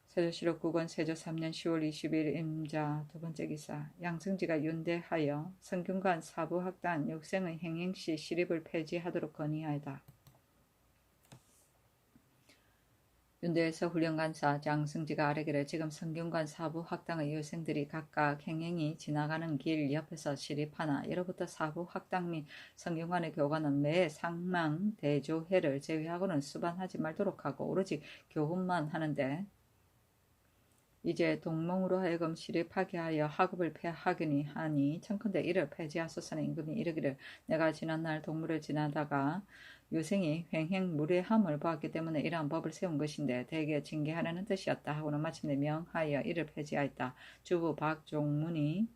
세조실록 9권 세조 3년 10월 22일 임자 두 번째 기사 양승지가 윤대하여 성균관 사부학단 육생의 행행시 시립을 폐지하도록 건의하였다. 윤대에서 훈련관사 장승지가 아뢰기를 지금 성균관 사부 학당의 유생들이 각각 행행이 지나가는 길 옆에서 시립하나 이로부터 사부 학당 및 성균관의 교관은 매 상망 대조회를 제외하고는 수반하지 말도록 하고 오로지 교훈만 하는데 이제 동몽으로 하여금 시립하게 하여 학업을 폐하기니 하니 청컨대 이를 폐지하소서는 임금이 이르기를 내가 지난날 동물을 지나다가 유생이 횡행 무례함을 보았기 때문에 이러한 법을 세운 것인데 대개 징계하려는 뜻이었다 하고는 마침내 명하여 이를 폐지하였다. 주부 박종문이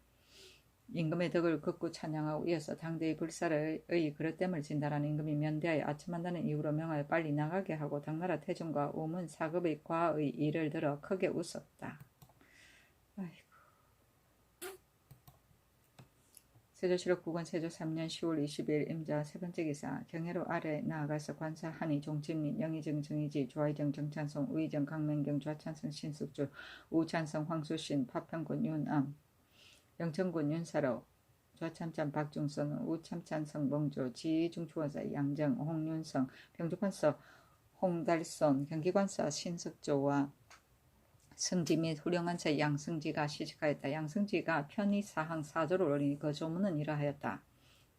임금의 덕을 극구 찬양하고 이어서 당대의 불사의 그릇됨을 진달하는 임금이 면대하여 아첨한다는 이유로 명하여 빨리 나가게 하고 당나라 태종과 우문 사급의 과의 일을 들어 크게 웃었다. 아이고. 세조실록 9권 세조 3년 10월 20일 임자 세 번째 기사 경혜로 아래 나아가서 관사하니 종친 및 영의정 정의지 조아이정 정찬성 우의정 강맹경 좌찬성 신숙주 우찬성 황수신 파평군 윤암 영천군 윤사로 좌참찬 박중선 우참찬성 멍조 지중추원사 양정 홍윤성 병주관서 홍달선 경기관사 신석조와 승지 및 후령한사 양승지가 시직하였다. 양승지가 편의사항 사조를 올리니 그 조문은 이러하였다.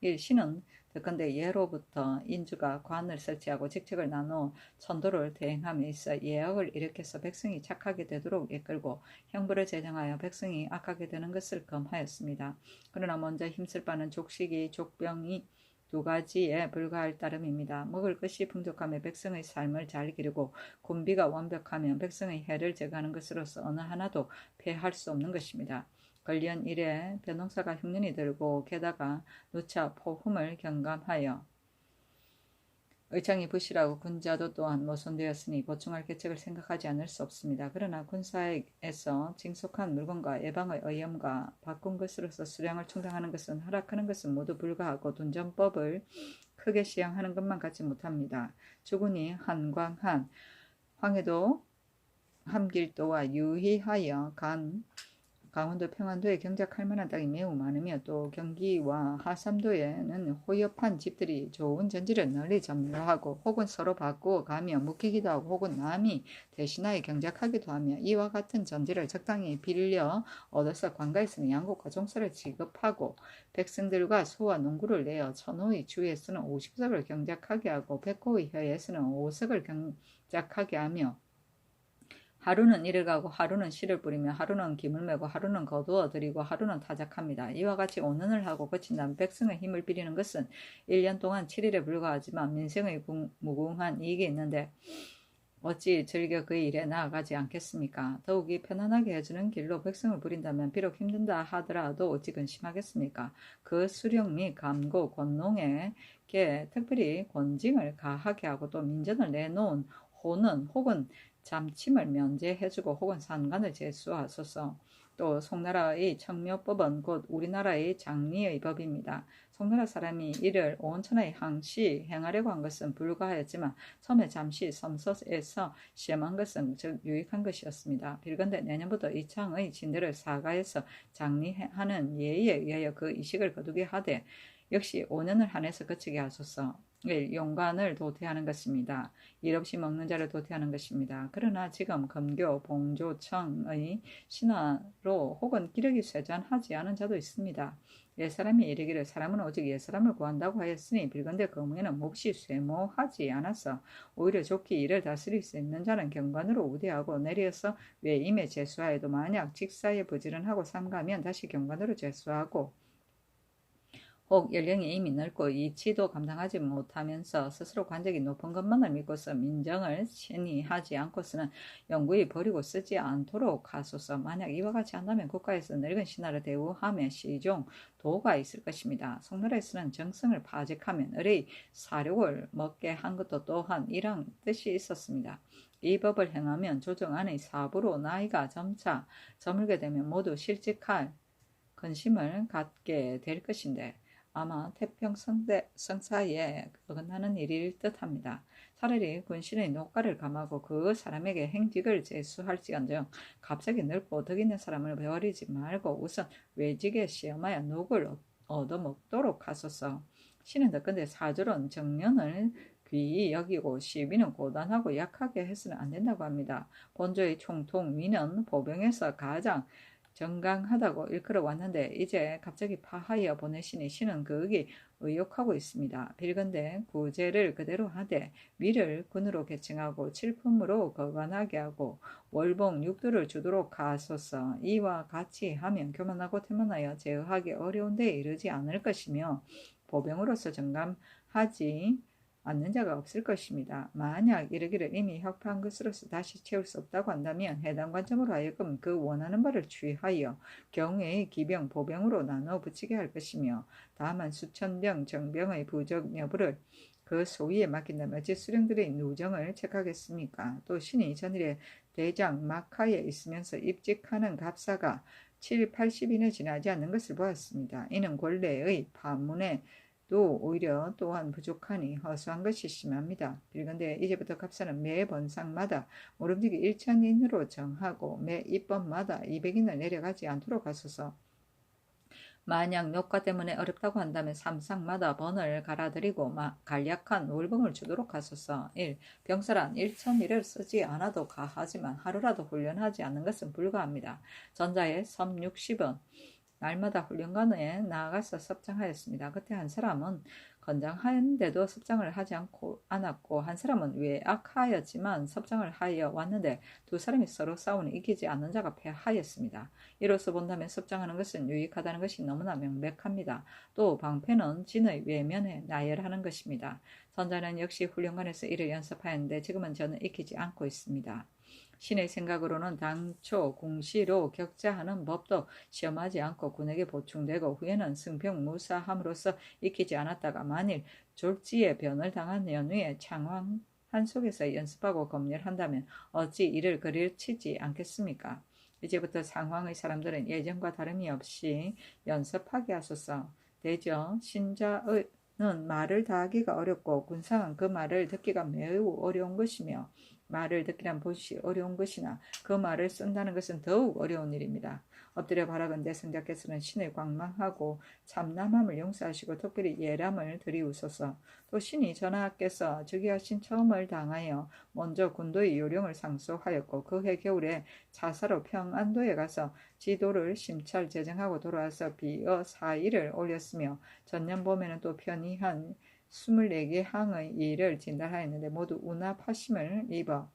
1. 신은 듣건대 예로부터 인주가 관을 설치하고 직책을 나누어 천도를 대행함에 있어 예악을 일으켜서 백성이 착하게 되도록 이끌고 형벌을 제정하여 백성이 악하게 되는 것을 금하였습니다. 그러나 먼저 힘쓸 바는 족식이 족병이 두 가지에 불과할 따름입니다. 먹을 것이 풍족하며 백성의 삶을 잘 기르고 군비가 완벽하면 백성의 해를 제거하는 것으로서 어느 하나도 폐할 수 없는 것입니다. 관련 일에 변호사가 흉년이 들고 게다가 누차 포흠을 경감하여 의창이 부실하고 군자도 또한 모손되었으니 보충할 계책을 생각하지 않을 수 없습니다. 그러나 군사에서 징속한 물건과 예방의 의염과 바꾼 것으로서 수량을 충당하는 것은 허락하는 것은 모두 불가하고 둔전법을 크게 시행하는 것만 갖지 못합니다. 주군이 한광한 황해도 함길도와 유희하여 강원도 평안도에 경작할 만한 땅이 매우 많으며 또 경기와 하삼도에는 호엽한 집들이 좋은 전지를 널리 점유하고 혹은 서로 바꾸어 가며 묶이기도 하고 혹은 남이 대신하여 경작하기도 하며 이와 같은 전지를 적당히 빌려 얻어서 관가에서는 양곡과 종서를 지급하고 백성들과 소와 농구를 내어 천호의 주에서는 50석을 경작하게 하고 백호의 혀에서는 5석을 경작하게 하며 하루는 일을 가고 하루는 씨를 뿌리며 하루는 김을 메고 하루는 거두어 들이고 하루는 타작합니다. 이와 같이 온언을 하고 거친 다음 백성의 힘을 빌리는 것은 1년 동안 7일에 불과하지만 민생의 무궁한 이익이 있는데 어찌 즐겨 그 일에 나아가지 않겠습니까? 더욱이 편안하게 해주는 길로 백성을 부린다면 비록 힘든다 하더라도 어찌 근심하겠습니까? 그 수령 및 감고 권농에게 특별히 권징을 가하게 하고 또 민전을 내놓은 호는 혹은 잠침을 면제해주고 혹은 상관을 제수하소서. 또 송나라의 청묘법은 곧 우리나라의 장리의 법입니다. 송나라 사람이 이를 온 천하에 항시 행하려고 한 것은 불가하였지만 처음에 잠시 섬서에서 시험한 것은 즉 유익한 것이었습니다. 빌건대 내년부터 이창의 진대를 사가에서 장리하는 예의에 의하여 그 이식을 거두게 하되 역시 5년을 한해서 거치게 하소서. 용관을 도태하는 것입니다. 일 없이 먹는 자를 도태하는 것입니다. 그러나 지금 검교, 봉조청의 신하로 혹은 기력이 쇠잔하지 않은 자도 있습니다. 옛사람이 이르기를 사람은 오직 옛사람을 구한다고 하였으니 빌건대 그 무에는 몹시 쇠모하지 않아서 오히려 좋게 일을 다스릴 수 있는 자는 경관으로 우대하고 내려서 외임에 제수하여도 만약 직사에 부지런하고 삼가면 다시 경관으로 제수하고 혹 연령이 이미 넓고 이치도 감당하지 못하면서 스스로 관직이 높은 것만을 믿고서 민정을 친히 하지 않고서는 영구히 버리고 쓰지 않도록 하소서. 만약 이와 같이 한다면 국가에서 늙은 신하를 대우하며 시종 도가 있을 것입니다. 송나라에서는 정성을 파직하면 의뢰의 사욕을 먹게 한 것도 또한 이런 뜻이 있었습니다. 이 법을 행하면 조정 안의 사부로 나이가 점차 저물게 되면 모두 실직할 근심을 갖게 될 것인데 아마 태평성사에 어긋나는 일일 듯합니다. 차라리 군신의 노가를 감하고 그 사람에게 행직을 제수할지언정 갑자기 늙고 덕 있는 사람을 버리지 말고 우선 외직에 시험하여 녹을 얻어먹도록 하소서. 신은 덕건대 사절은 정년을 귀히 여기고 시비는 고단하고 약하게 해서는 안 된다고 합니다. 본조의 총통 위는 보병에서 가장 정강하다고 일컬어 왔는데 이제 갑자기 파하여 보내시니 신은 그에게 의욕하고 있습니다. 빌건대 구제를 그대로 하되 위를 군으로 계층하고 칠품으로 거관하게 하고 월봉 육두를 주도록 하소서. 이와 같이 하면 교만하고 태만하여 제어하기 어려운 데에 이르지 않을 것이며 보병으로서 정감하지 않는 자가 없을 것입니다. 만약 이르기를 이미 협파한 것으로서 다시 채울 수 없다고 한다면 해당 관점으로 하여금 그 원하는 바를 취하여 경우의 기병, 보병으로 나눠 붙이게 할 것이며 다만 수천병, 정병의 부적 여부를 그 소위에 맡긴다면 어찌 수령들의 누정을 책하겠습니까? 또 신이 전일에 대장 마카에 있으면서 입직하는 갑사가 7, 80인에 지나지 않는 것을 보았습니다. 이는 권례의 파문에 또 오히려 또한 부족하니 허수한 것이 심합니다. 빌건대 이제부터 갑사는 매 번상마다 모름지기 1,000인으로 정하고 매 입번마다 200인을 내려가지 않도록 하소서. 만약 녹과 때문에 어렵다고 한다면 삼상마다 번을 갈아들이고 간략한 월봉을 주도록 하소서. 1. 병사란 1,000일을 쓰지 않아도 가하지만 하루라도 훈련하지 않는 것은 불가합니다. 전자의 섬 60은 날마다 훈련관에 나아가서 섭장하였습니다. 그때 한 사람은 건장하였는데도 섭장을 하지 않았고 한 사람은 외악하였지만 섭장을 하여 왔는데 두 사람이 서로 싸우니 이기지 않는 자가 패하였습니다. 이로써 본다면 섭장하는 것은 유익하다는 것이 너무나 명백합니다. 또 방패는 진의 외면에 나열하는 것입니다. 전자는 역시 훈련관에서 이를 연습하였는데 지금은 저는 익히지 않고 있습니다. 신의 생각으로는 당초 궁시로 격자하는 법도 시험하지 않고 군에게 보충되고 후에는 승평무사함으로써 익히지 않았다가 만일 졸지에 변을 당한 연후에 창황한 속에서 연습하고 검열한다면 어찌 이를 그릴치지 않겠습니까? 이제부터 상황의 사람들은 예전과 다름이 없이 연습하게 하소서. 대저 신자의 는 말을 다하기가 어렵고 군상은 그 말을 듣기가 매우 어려운 것이며 말을 듣기란 보시 어려운 것이나 그 말을 쓴다는 것은 더욱 어려운 일입니다. 엎드려 바라건대 성자께서는 신을 광망하고 참남함을 용서하시고 특별히 예람을 드리우소서. 또 신이 전하께서 즉위하신 처음을 당하여 먼저 군도의 요령을 상소하였고 그해 겨울에 차사로 평안도에 가서 지도를 심찰 제정하고 돌아와서 비어 4일을 올렸으며 전년 봄에는 또 편의한 24개 항의 일을 진달하였는데 모두 운합하심을 입어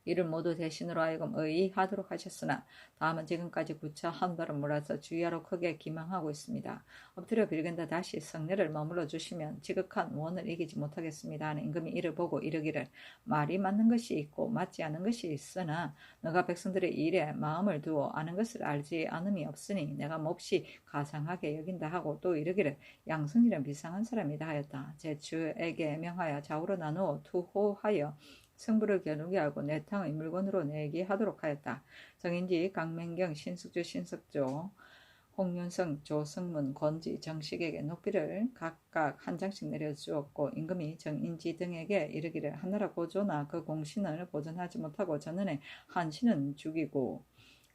이를 모두 대신으로 하여금 의의하도록 하셨으나 다음은 지금까지 구차 한 발을 몰아서 주의하러 크게 기망하고 있습니다. 엎드려 빌건다 다시 성례를 머물러 주시면 지극한 원을 이기지 못하겠습니다 하는 임금이 이를 보고 이르기를 말이 맞는 것이 있고 맞지 않은 것이 있으나 너가 백성들의 일에 마음을 두어 아는 것을 알지 않음이 없으니 내가 몹시 가상하게 여긴다 하고 또 이르기를 양승이란 비상한 사람이다 하였다. 제 주에게 명하여 좌우로 나누어 투호하여 승부를 겨누게 하고 내탕의 물건으로 내기하도록 하였다. 정인지, 강맹경, 신숙주, 신석조, 홍윤성, 조승문, 권지, 정식에게 녹비를 각각 한 장씩 내려주었고 임금이 정인지 등에게 이르기를 하나라 고조나 그 공신을 보존하지 못하고 전년에 한신은 죽이고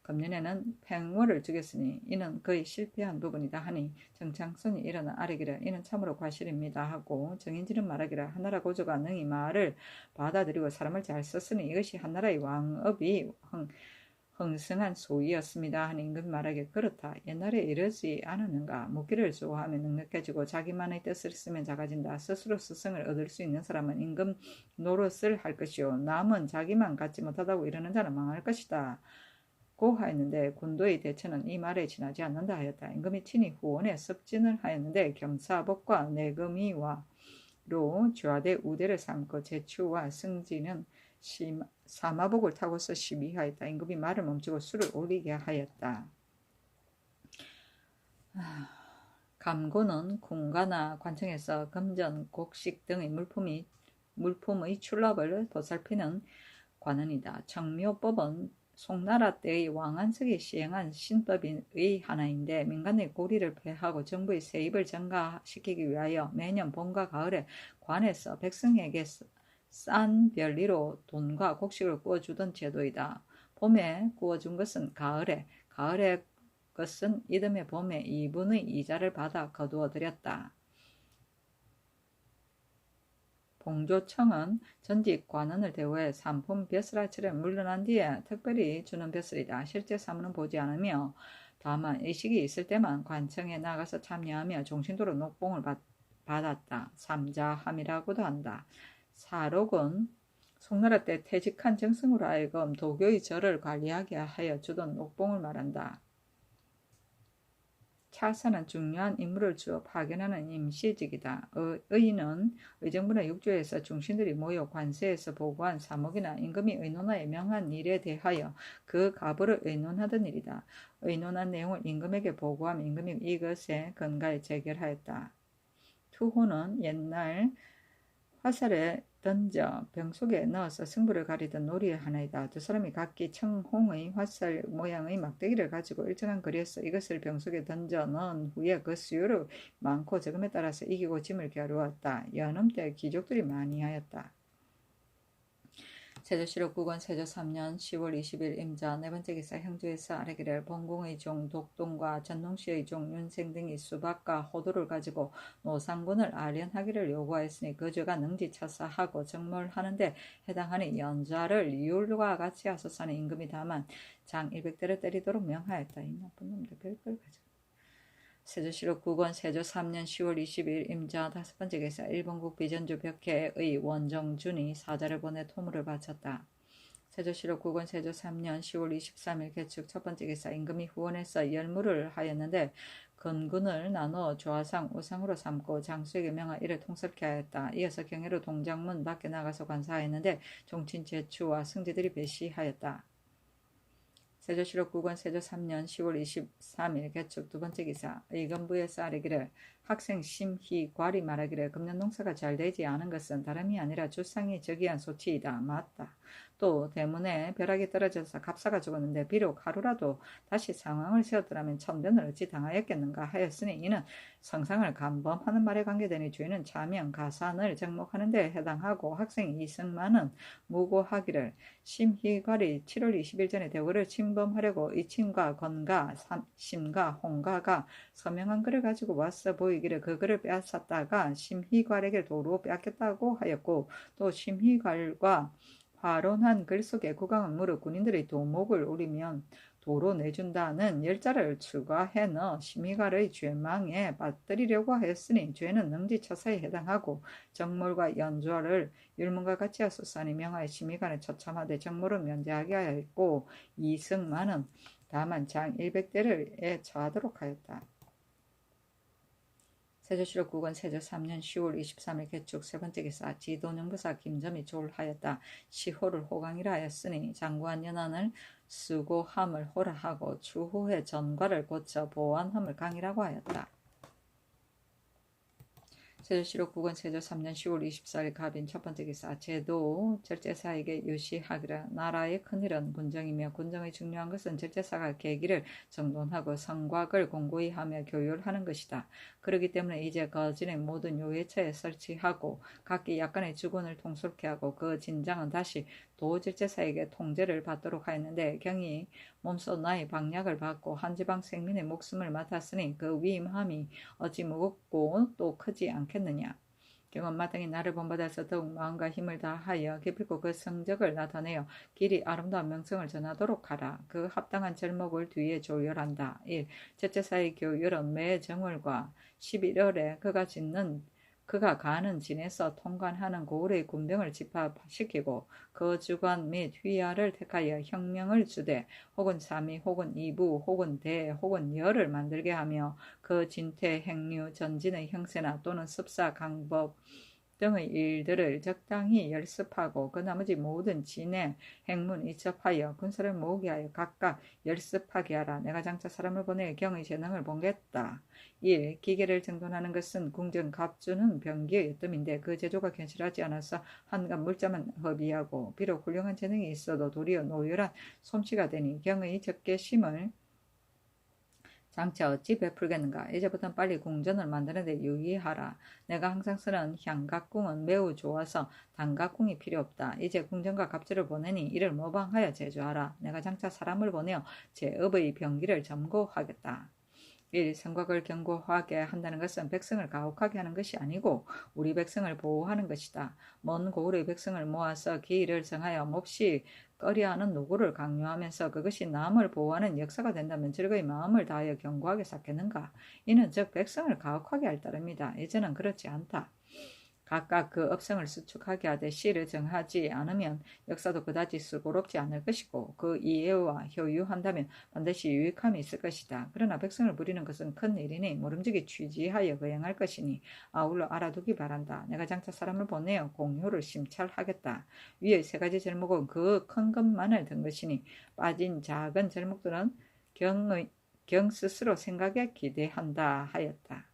금년에는 팽월을 죽였으니 이는 거의 실패한 부분이다 하니 정창선이 일어나 아뢰기를 이는 참으로 과실입니다 하고 정인지는 말하기를 하나라 고조가 능히 말을 받아들이고 사람을 잘 썼으니 이것이 한나라의 왕업이 흥승한 소위였습니다 하니 임금이 말하기를 그렇다. 옛날에 이러지 않았는가. 묻기를 좋아하면 넉넉해지고 자기만의 뜻을 쓰면 작아진다. 스스로 스승을 얻을 수 있는 사람은 임금 노릇을 할 것이요 남은 자기만 갖지 못하다고 이러는 자는 망할 것이다. 고 하였는데 군도의 대처는 이 말에 지나지 않는다 하였다. 임금이 친히 후원에 습진을 하였는데 겸사복과 내금이와로 좌대 우대를 삼고 제추와 승진은 사마복을 타고서 시비하였다. 임금이 말을 멈추고 술을 올리게 하였다. 감고는 궁가나 관청에서 금전, 곡식 등의 물품의 출납을 보살피는 관원이다. 청묘법은 송나라 때의 왕안석이 시행한 신법의 하나인데 민간의 고리를 폐하고 정부의 세입을 증가시키기 위하여 매년 봄과 가을에 관에서 백성에게 싼 별리로 돈과 곡식을 구워주던 제도이다. 봄에 구워준 것은 가을에 것은 이듬해 봄에 2분의 이자를 받아 거두어 들였다. 봉조청은 전직 관원을 대우해 상품 벼슬아치를 물러난 뒤에 특별히 주는 벼슬이다. 실제 사무는 보지 않으며 다만 의식이 있을 때만 관청에 나가서 참여하며 종신도로 녹봉을 받았다. 삼자함이라고도 한다. 사록은 송나라 때 퇴직한 정승으로 하여금 도교의 절을 관리하게 하여 주던 녹봉을 말한다. 차사는 중요한 임무를 주어 파견하는 임시직이다. 의는 의정부나 육조에서 중신들이 모여 관세에서 보고한 사목이나 임금이 의논하여 명한 일에 대하여 그 가부를 의논하던 일이다. 의논한 내용을 임금에게 보고하면 임금이 이것에 근거해 재결하였다. 투호는 옛날 화살에 던져 병 속에 넣어서 승부를 가리던 놀이의 하나이다. 두 사람이 각기 청홍의 화살 모양의 막대기를 가지고 일정한 거리에서 이것을 병 속에 던져 넣은 후에 그 수요를 많고 적음에 따라서 이기고 짐을 겨루었다. 연음 때 귀족들이 많이 하였다. 세조실록 9권 세조 3년 10월 20일 임자 네 번째 기사 형주에서 아래기를 본궁의 종 독동과 전농시의 종 윤생 등이 수박과 호두를 가지고 노상군을 아련하기를 요구하였으니 그 죄가 능지처사하고 정몰하는데 해당하니 연좌를 이율과 같이 하소서니 임금이 다만 장 100대를 때리도록 명하였다. 이 나쁜 놈들 별걸 가지고. 세조실록 9권 세조 3년 10월 20일 임자 다섯 번째 기사 일본국 비전주 벽해의 원정준이 사자를 보내 토물을 바쳤다. 세조실록 9권 세조 3년 10월 23일 개축 첫 번째 기사 임금이 후원해서 열무를 하였는데 건군을 나누어 좌상 우상으로 삼고 장수에게 명하 이를 통섭케 하였다. 이어서 경회로 동장문 밖에 나가서 관사하였는데 종친 제추와 승지들이 배시하였다. 세조실록 9권 세조 3년 10월 23일 개축 두 번째 기사 의건부에서 아뢰기를 학생 심희괄이 말하기를 금년 농사가 잘 되지 않은 것은 다름이 아니라 주상이 저기한 소치이다. 맞다. 또 대문에 벼락이 떨어져서 갑사가 죽었는데 비록 하루라도 다시 상황을 세웠더라면 천변을 어찌 당하였겠는가 하였으니 이는 성상을 간범하는 말에 관계되니 주인은 차명 가산을 정목하는 데 해당하고 학생 이승만은 무고하기를 심희괄이 7월 20일 전에 대궐을 침범하려고 이친과 건가 심가 홍가가 서명한 글을 가지고 왔어 보이기를 그 글을 빼앗았다가 심희괄에게 도로 빼앗겼다고 하였고 또 심희괄과 화론한 글 속에 국왕은 무릇 군인들의 도목을 우리면 도로 내준다는 열자를 추가해 넣어 심희괄의 죄망에 받들이려고 하였으니 죄는 능지처사에 해당하고 정몰과 연좌를 율문과 같이 하소서니 명하여 심희괄은 처참하되 정몰은 면제하게 하였고 이승만은 다만 장 100대를 처하도록 하였다. 세조실록 9권 세조 3년 10월 23일 개축 세 번째 기사 지도령부사 김점이 졸하였다. 시호를 호강이라 하였으니 장구한 연안을 수고함을 호라 하고 추후에 전과를 고쳐 보완함을 강이라고 하였다. 세조실록 9권 세조 3년 10월 24일 갑인 첫 번째 기사. 제도 절제사에게 유시하기라. 나라의 큰일은 군정이며 군정의 중요한 것은 절제사가 계기를 정돈하고 성곽을 공고히 하며 교율하는 것이다. 그렇기 때문에 이제 거진의 모든 요회처에 설치하고 각기 약간의 주군을 통솔케 하고 그 진장은 다시 도절제사에게 통제를 받도록 하였는데 경이 몸소 나의 방약을 받고 한 지방 생민의 목숨을 맡았으니 그 위임함이 어찌 무겁고 또 크지 않겠느냐. 경은 마땅히 나를 본받아서 더욱 마음과 힘을 다하여 기필코 그 성적을 나타내어 길이 아름다운 명성을 전하도록 하라. 그 합당한 절목을 뒤에 조율한다. 1. 제제사의 교율은 매 정월과 11월에 그가 가는 진에서 통관하는 고을의 군병을 집합시키고 그 주관 및 휘하를 택하여 혁명을 주되 혹은 3위 혹은 2부 혹은 대 혹은 열을 만들게 하며 그 진퇴 행류 전진의 형세나 또는 습사 강법 등의 일들을 적당히 열습하고 그 나머지 모든 진의 행문 이첩하여 군사를 모으게 하여 각각 열습하게 하라. 내가 장차 사람을 보내 경의 재능을 보겠다. 1. 기계를 정돈하는 것은 궁정 갑주는 병기의 으뜸인데 그 제조가 견실하지 않아서 한간 물자만 허비하고 비록 훌륭한 재능이 있어도 도리어 노열한 솜씨가 되니 경의 적개심을 장차 어찌 베풀겠는가. 이제부터는 빨리 궁전을 만드는 데 유의하라. 내가 항상 쓰는 향각궁은 매우 좋아서 단각궁이 필요 없다. 이제 궁전과 갑주를 보내니 이를 모방하여 제조하라. 내가 장차 사람을 보내어 제 업의 병기를 점고하겠다. 1. 성곽을 견고하게 한다는 것은 백성을 가혹하게 하는 것이 아니고 우리 백성을 보호하는 것이다. 먼 고을의 백성을 모아서 기일을 정하여 몹시 꺼려하는 노고를 강요하면서 그것이 남을 보호하는 역사가 된다면 즐거이 마음을 다하여 견고하게 쌓겠는가. 이는 즉 백성을 가혹하게 할 따름이다. 이제는 그렇지 않다. 각각 그 업성을 수축하게 하되 시를 정하지 않으면 역사도 그다지 수고롭지 않을 것이고 그 이해와 효유한다면 반드시 유익함이 있을 것이다. 그러나 백성을 부리는 것은 큰 일이니 모름지기 취지하여 거행할 것이니 아울러 알아두기 바란다. 내가 장차 사람을 보내어 공효를 심찰하겠다. 위의 세 가지 절목은 그 큰 것만을 든 것이니 빠진 작은 절목들은 경 스스로 생각에 기대한다 하였다.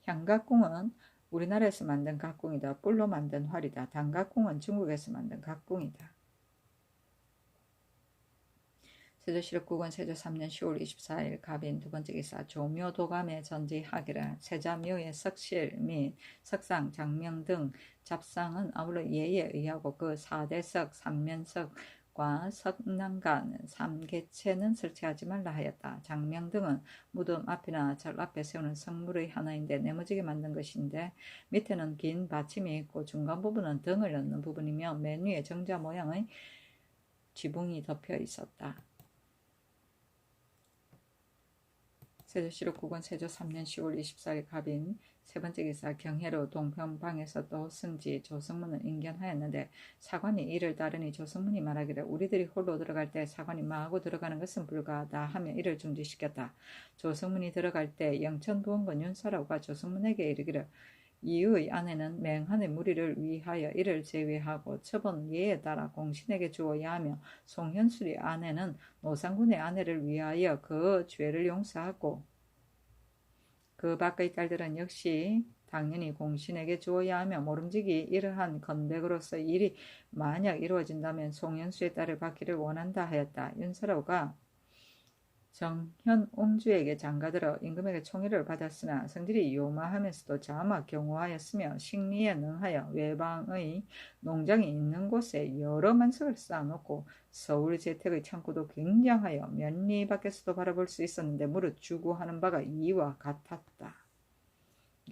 향각궁은 우리나라에서 만든 각궁이다. 뿔로 만든 활이다. 단각궁은 중국에서 만든 각궁이다. 세조실록 9권 세조 3년 10월 24일 갑인 두 번째 기사. 조묘도감에 전지하기라. 세자묘의 석실 및 석상, 장명 등 잡상은 아울러 예에 의하고 그 4대석, 3면석 과 석난간, 삼계체는 설치하지 말라 하였다. 장명 등은 무덤 앞이나 절 앞에 세우는 성물의 하나인데 네모지게 만든 것인데 밑에는 긴 받침이 있고 중간 부분은 등을 넣는 부분이며 맨 위에 정자 모양의 지붕이 덮여 있었다. 세조실록 9권 세조 3년 10월 24일 갑인 세 번째 기사. 경혜로 동평방에서 또 승지 조승문은 인견하였는데 사관이 이를 따르니 조승문이 말하기를 우리들이 홀로 들어갈 때 사관이 마하고 들어가는 것은 불가하다 하며 이를 중지시켰다. 조승문이 들어갈 때 영천부원군 윤사라우가 조승문에게 이르기를 이의 아내는 맹한의 무리를 위하여 이를 제외하고 처본 예에 따라 공신에게 주어야 하며 송현술의 아내는 노상군의 아내를 위하여 그 죄를 용서하고 그 밖의 딸들은 역시 당연히 공신에게 주어야 하며 모름지기 이러한 건백으로서 일이 만약 이루어진다면 송현수의 딸을 받기를 원한다 하였다. 윤서라우가 정현옹주에게 장가들어 임금에게 총애를 받았으나 성질이 요마하면서도 자막 경호하였으며 식리에 능하여 외방의 농장이 있는 곳에 여러 만석을 쌓아놓고 서울 재택의 창고도 굉장하여 면리 밖에서도 바라볼 수 있었는데 무릇 주구하는 바가 이와 같았다.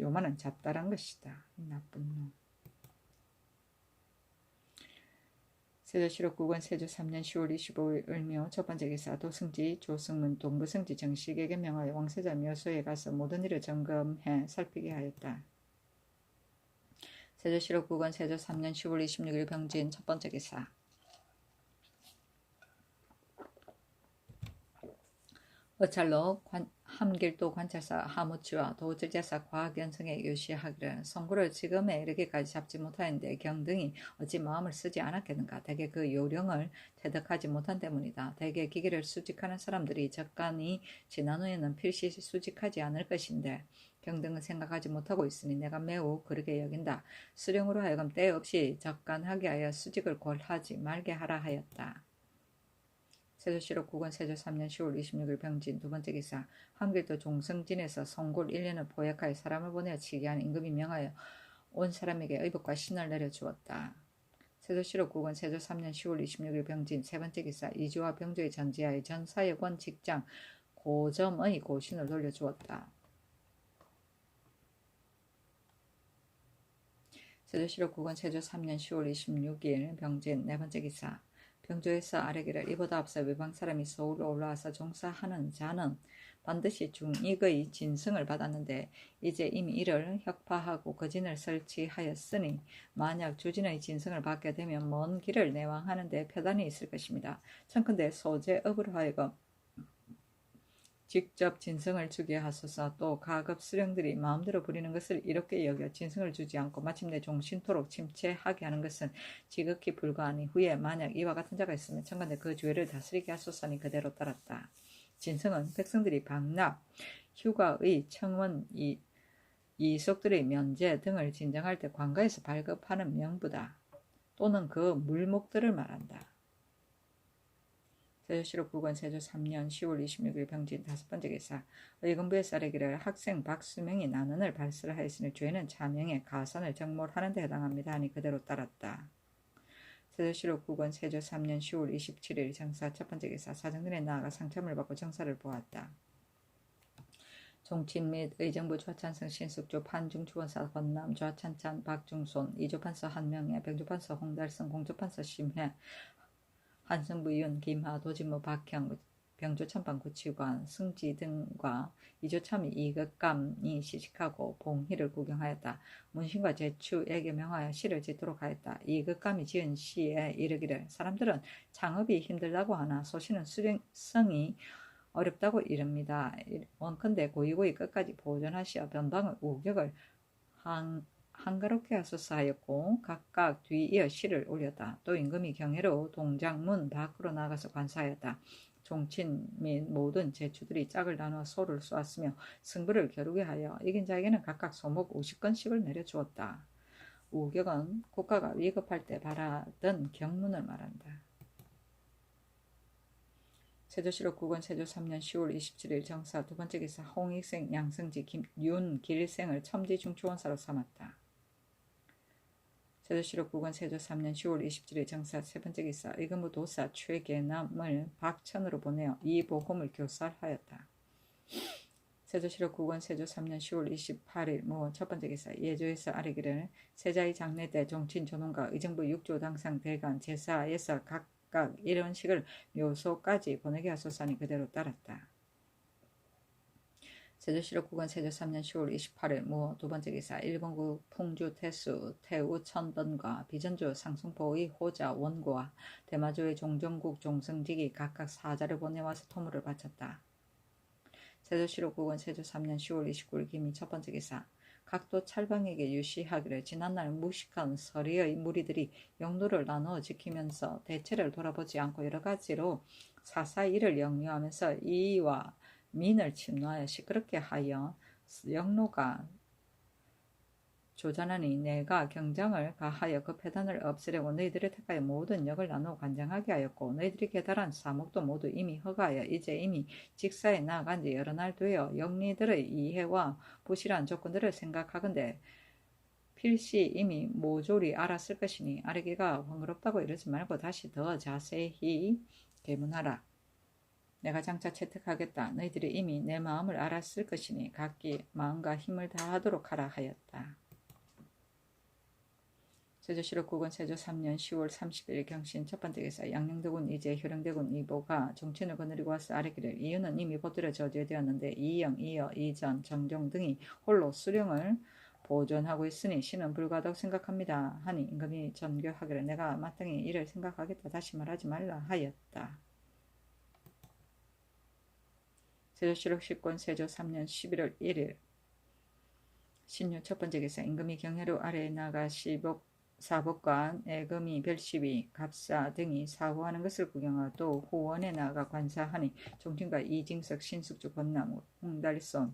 요마는 잡다란 것이다. 나쁜 놈. 세조실록 9권 세조 3년 10월 25일 을묘 첫 번째 기사. 도승지 조승문 동부승지 정식에게 명하여 왕세자 묘소에 가서 모든 일을 점검해 살피게 하였다. 세조실록 9권 세조 3년 10월 26일 병진 첫 번째 기사. 어찰로 함길도 관찰사 하무치와 도질제사 과학연성에 유시하기를 송구를 지금에 이르기까지 잡지 못하였는데 경등이 어찌 마음을 쓰지 않았겠는가. 대개 그 요령을 태득하지 못한 때문이다. 대개 기계를 수직하는 사람들이 적간이 지난 후에는 필시 수직하지 않을 것인데 병등은 생각하지 못하고 있으니 내가 매우 그르게 여긴다. 수령으로 하여금 때 없이 적간하게 하여 수직을 골하지 말게 하라 하였다. 세조실록 9권 세조 3년 10월 26일 병진. 두 번째 기사. 한길도 종성진에서 성골 1년을 포획하여 사람을 보내어 치게 한 임금이 명하여 온 사람에게 의복과 신을 내려주었다. 세조실록 9권 세조 3년 10월 26일 병진. 세 번째 기사. 이주와 병조의 전지하에 전사여권 직장 고점의 고신을 돌려주었다. 세조실록 9권 세조 3년 10월 26일 병진. 네 번째 기사. 병조에서 아뢰기를 이보다 앞서 외방 사람이 서울로 올라와서 종사하는 자는 반드시 중익의 진승을 받았는데 이제 이미 이를 혁파하고 거진을 설치하였으니 만약 주진의 진승을 받게 되면 먼 길을 내왕하는 데 표단이 있을 것입니다. 청컨대 소재업으로 하여금 직접 진승을 주게 하소서. 또 가급 수령들이 마음대로 부리는 것을 이롭게 여겨 진승을 주지 않고 마침내 종신토록 침체하게 하는 것은 지극히 불가하니 후에 만약 이와 같은 자가 있으면 청컨대 그 죄를 다스리게 하소서니 그대로 따랐다. 진승은 백성들이 방납, 휴가의 청원, 이속들의 면제 등을 진정할 때 관가에서 발급하는 명부다. 또는 그 물목들을 말한다. 세조실록 9권 세조 3년 10월 26일 병진. 다섯 번째 기사. 의금부에서 아뢰기를 학생 박수명이 난원을 발설하였으니 죄는 자명에 가산을 정몰하는 데 해당합니다 하니 그대로 따랐다. 세조실록 9권 세조 3년 10월 27일 정사. 첫 번째 기사. 사정전에 나아가 상참을 받고 정사를 보았다. 종친 및 의정부 좌찬성 신숙조 판중추원사 권남 좌찬찬 박중손 이조판서 한명회 병조판서 홍달성 공조판서 심회 한성부윤 김하 도지무 박형 병조참판 구치관 승지 등과 이조참이 이극감이 시식하고 봉희를 구경하였다. 문신과 제추에게 명하여 시를 짓도록 하였다. 이극감이 지은 시에 이르기를 사람들은 창업이 힘들다고 하나 소시는 수령성이 어렵다고 이릅니다. 원컨대 고이고이 끝까지 보존하시어 변방의 우격을 한가롭게 하소서 하였고 각각 뒤이어 시를 올렸다. 또 임금이 경회로 동장문 밖으로 나가서 관사하였다. 종친 및 모든 제추들이 짝을 나누어 소를 쏘았으며 승부를 겨루게 하여 이긴 자에게는 각각 소목 50건씩을 내려주었다. 우격은 국가가 위급할 때 바라던 경문을 말한다. 세조실록 9권 세조 3년 10월 27일 정사. 두 번째 기사. 홍익생 양승지 윤길생을 첨지중추원사로 삼았다. 세조실록 9권 세조 3년 10월 27일 정사. 세 번째 기사. 의금부 도사 최계남을 박천으로 보내어 이보홈을 교살하였다. 세조실록 9권 세조 3년 10월 28일 무. 첫 번째 기사. 예조에서 아뢰기를 세자의 장례 때 종친 조문과 의정부 6조 당상 대관 제사에서 각각 이런 식을 묘소까지 보내게 하소서니 그대로 따랐다. 세조실록 9권 세조 3년 10월 28일 무. 두 번째 기사. 일본국 풍주 태수 태우 천던과 비전주 상승포의 호자 원고와 대마조의 종정국 종성직이 각각 사자를 보내와서 토물을 바쳤다. 세조실록 9권 세조 3년 10월 29일 기미. 첫 번째 기사. 각도 찰방에게 유시하기를 지난날 무식한 서리의 무리들이 영도를 나누어 지키면서 대체를 돌아보지 않고 여러 가지로 사사히 이를 역류하면서 이와 민을 침노하여 시끄럽게 하여 영로가 조전하니 내가 경장을 가하여 그 패단을 없애려고 너희들을 택하여 모든 역을 나누어 관장하게 하였고 너희들이 계달한 사목도 모두 이미 허가하여 이제 이미 직사에 나아간 지 여러 날 되어 영리들의 이해와 부실한 조건들을 생각하건대 필시 이미 모조리 알았을 것이니 아뢰기가 번거롭다고 이러지 말고 다시 더 자세히 계문하라. 내가 장차 채택하겠다. 너희들이 이미 내 마음을 알았을 것이니 각기 마음과 힘을 다하도록 하라 하였다. 세조실록 9권 세조 3년 10월 30일 경신. 첫 번째 기사. 양녕대군 이제 효령대군 이보가 종친을 거느리고 와서 아뢰기를 이유는 이미 보들어 저지되었는데 이영, 이여, 이전, 정종 등이 홀로 수령을 보존하고 있으니 신은 불가하다고 생각합니다 하니 임금이 전교하기를 내가 마땅히 이를 생각하겠다. 다시 말하지 말라 하였다. 세조실록 10권 세조 3년 11월 1일 신유. 첫 번째 기사. 임금이 경회로 아래에 나가 사복관, 애금이, 별시비, 갑사 등이 사후하는 것을 구경하고 또 후원에 나아가 관사하니 종친과 이징석, 신숙주, 권나무, 홍달손,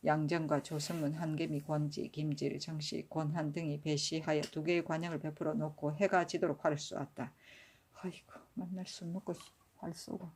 양정과 조승문, 한계미, 권지, 김질, 정씨, 권한 등이 배시하여 두 개의 관역을 베풀어 놓고 해가 지도록 활을 쏘았다. 아이고 맨날 술 먹고 활 쏘고.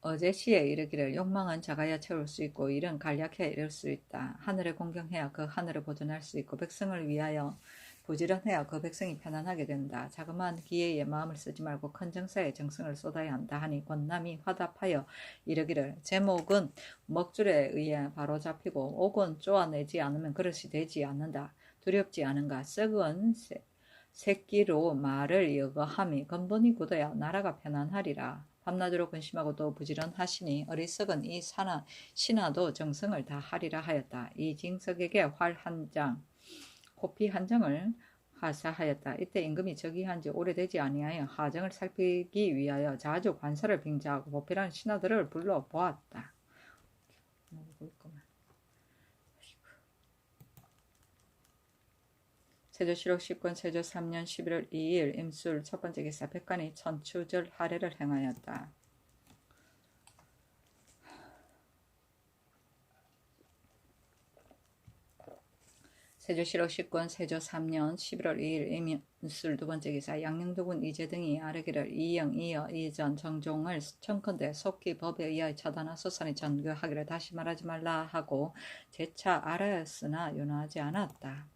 어제 시에 이르기를 욕망은 작아야 채울 수 있고 일은 간략해야 이룰 수 있다. 하늘을 공경해야 그 하늘을 보존할 수 있고 백성을 위하여 부지런해야 그 백성이 편안하게 된다. 자그마한 기회에 마음을 쓰지 말고 큰 정사에 정성을 쏟아야 한다 하니 권남이 화답하여 이르기를 제목은 먹줄에 의해 바로 잡히고 옥은 쪼아내지 않으면 그릇이 되지 않는다. 두렵지 않은가. 썩은 새끼로 말을 여거함이 근본이 굳어야 나라가 편안하리라. 밤낮으로 근심하고 또 부지런하시니 어리석은 이 신하도 정성을 다하리라 하였다. 이 징석에게 활 한 장, 호피 한 장을 하사하였다. 이때 임금이 즉위한 지 오래되지 아니하여 하정을 살피기 위하여 자주 관사를 빙자하고 보필한 신하들을 불러보았다. 세조실록 10권 세조 3년 11월 2일 임술 첫 번째 기사 백관이 천추절 할애를 행하였다. 세조실록 10권 세조 3년 11월 2일 임술 두 번째 기사 양녕두군 이제 등이 아르기를 이영, 이어, 이전, 정종을 청컨대 속히 법에 의하여 처단하소서니 전교하기를 다시 말하지 말라 하고 재차 알아였으나 윤하지 않았다.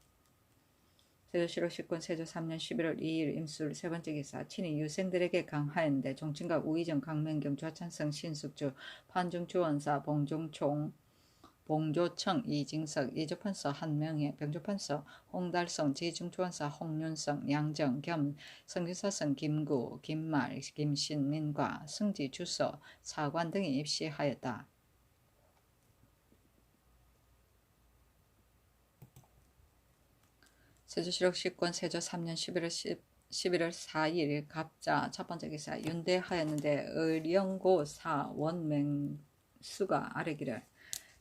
세조실록 10권 세조 3년 11월 2일 임술 세 번째 기사 친히 유생들에게 강하였는데 종친각 우의정 강맹경 좌찬성 신숙주 판중주원사 봉종총 봉조청 이징석 이조판서 한명회 병조판서 홍달성 지중조원사 홍윤성 양정 겸 성지사성 김구 김말 김신민과 승지주서 사관 등이 입시하였다. 세조실록 10권 세조 3년 11월 4일 갑자 첫 번째 기사 윤대하였는데 의령고 사 원맹수가 아뢰기를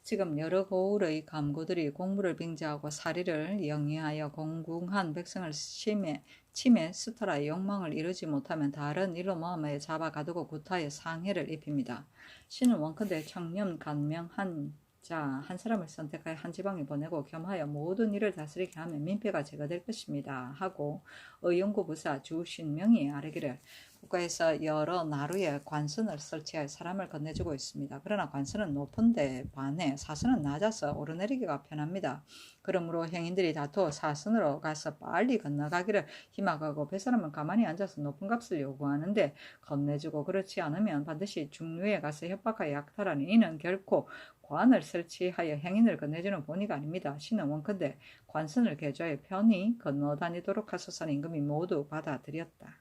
지금 여러 고을의 감고들이 공무를 빙자하고 사리를 영위하여 공궁한 백성을 침해 수탈하여 욕망을 이루지 못하면 다른 일로 모함하여 잡아 가두고 구타하여 상해를 입힙니다. 신은 원컨대 청렴 간명한 자 한 사람을 선택하여 한 지방에 보내고 겸하여 모든 일을 다스리게 하면 민폐가 제거될 것입니다. 하고 의용구 부사 주신명이 아뢰기를 국가에서 여러 나루에 관선을 설치하여 사람을 건네주고 있습니다. 그러나 관선은 높은데 반해 사선은 낮아서 오르내리기가 편합니다. 그러므로 행인들이 다투어 사선으로 가서 빨리 건너가기를 희망하고 뱃사람은 가만히 앉아서 높은 값을 요구하는데 건네주고 그렇지 않으면 반드시 중류에 가서 협박하여 약탈하니 이는 결코 관을 설치하여 행인을 건네주는 본의가 아닙니다. 신은 원컨대 관선을 개조하여 편히 건너 다니도록 하소서 임금이 모두 받아들였다.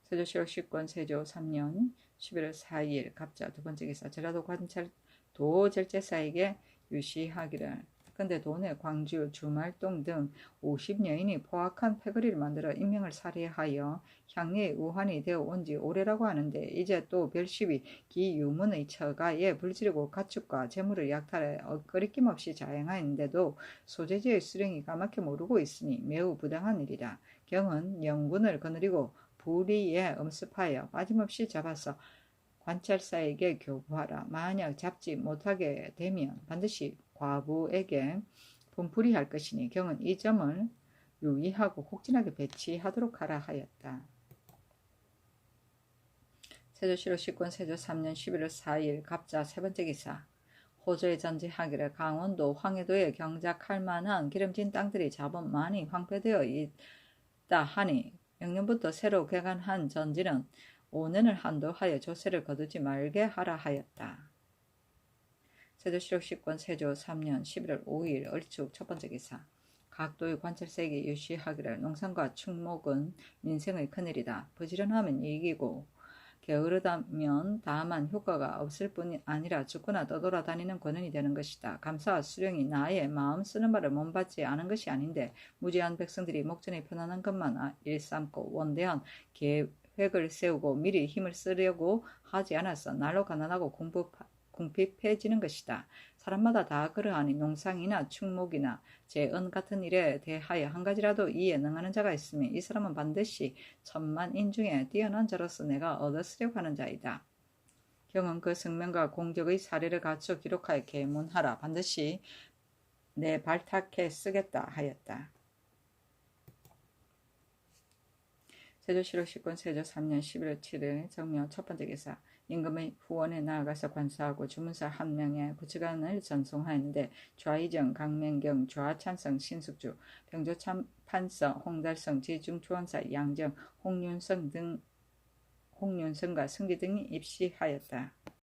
세조실록 10권 세조 3년 11월 4일 갑자 두 번째 기사 전라도 관찰 도절제사에게 유시하기를 근데 도내 광주 주말동 등 50여인이 포악한 패거리를 만들어 인명을 살해하여 향내에 우환이 되어 온 지 오래라고 하는데 이제 또 별십이 기유문의 처가에 불지르고 가축과 재물을 약탈해 거리낌 없이 자행하였는데도 소재지의 수령이 까맣게 모르고 있으니 매우 부당한 일이다. 경은 영군을 거느리고 불의에 엄습하여 빠짐없이 잡아서 관찰사에게 교부하라. 만약 잡지 못하게 되면 반드시 과부에게 분풀이할 것이니 경은 이 점을 유의하고 혹진하게 배치하도록 하라 하였다. 세조실록 10권 세조 3년 11월 4일 갑자 세 번째 기사 호조에 전제하기를 강원도 황해도에 경작할 만한 기름진 땅들이 자본 많이 황폐되어 있다 하니 영년부터 새로 개간한 전지는 5년을 한도하여 조세를 거두지 말게 하라 하였다. 세조실록 10권 세조 3년 11월 5일 얼축 첫 번째 기사 각도의 관찰세에게 유시하기를 농산과 축목은 민생의 큰일이다. 부지런하면 이익이고 게으르다면 다만 효과가 없을 뿐 아니라 죽거나 떠돌아다니는 권한이 되는 것이다. 감사와 수령이 나의 마음 쓰는 말을 몸받지 않은 것이 아닌데 무지한 백성들이 목전에 편안한 것만 일삼고 원대한 계획을 세우고 미리 힘을 쓰려고 하지 않았어. 날로 가난하고 궁핍해지는 것이다. 사람마다 다 그러하니 농상이나 축목이나 제은 같은 일에 대하여 한 가지라도 이에 능하는 자가 있으면 이 사람은 반드시 천만인 중에 뛰어난 자로서 내가 얻었으려고 하는 자이다. 경은 그 성명과 공적의 사례를 갖추어 기록하여 계문하라. 반드시 내 발탁해 쓰겠다 하였다. 세조실록 19권 세조 3년 11월 7일 정묘 첫 번째 기사. 임금의 후원에 나아가서 관사하고 주문사 한 명의 구치관을 전송하였는데 좌의정, 강맹경, 좌찬성, 신숙주, 병조판서, 홍달성, 지중초원사, 양정, 홍윤성과 승기 등이 입시하였다.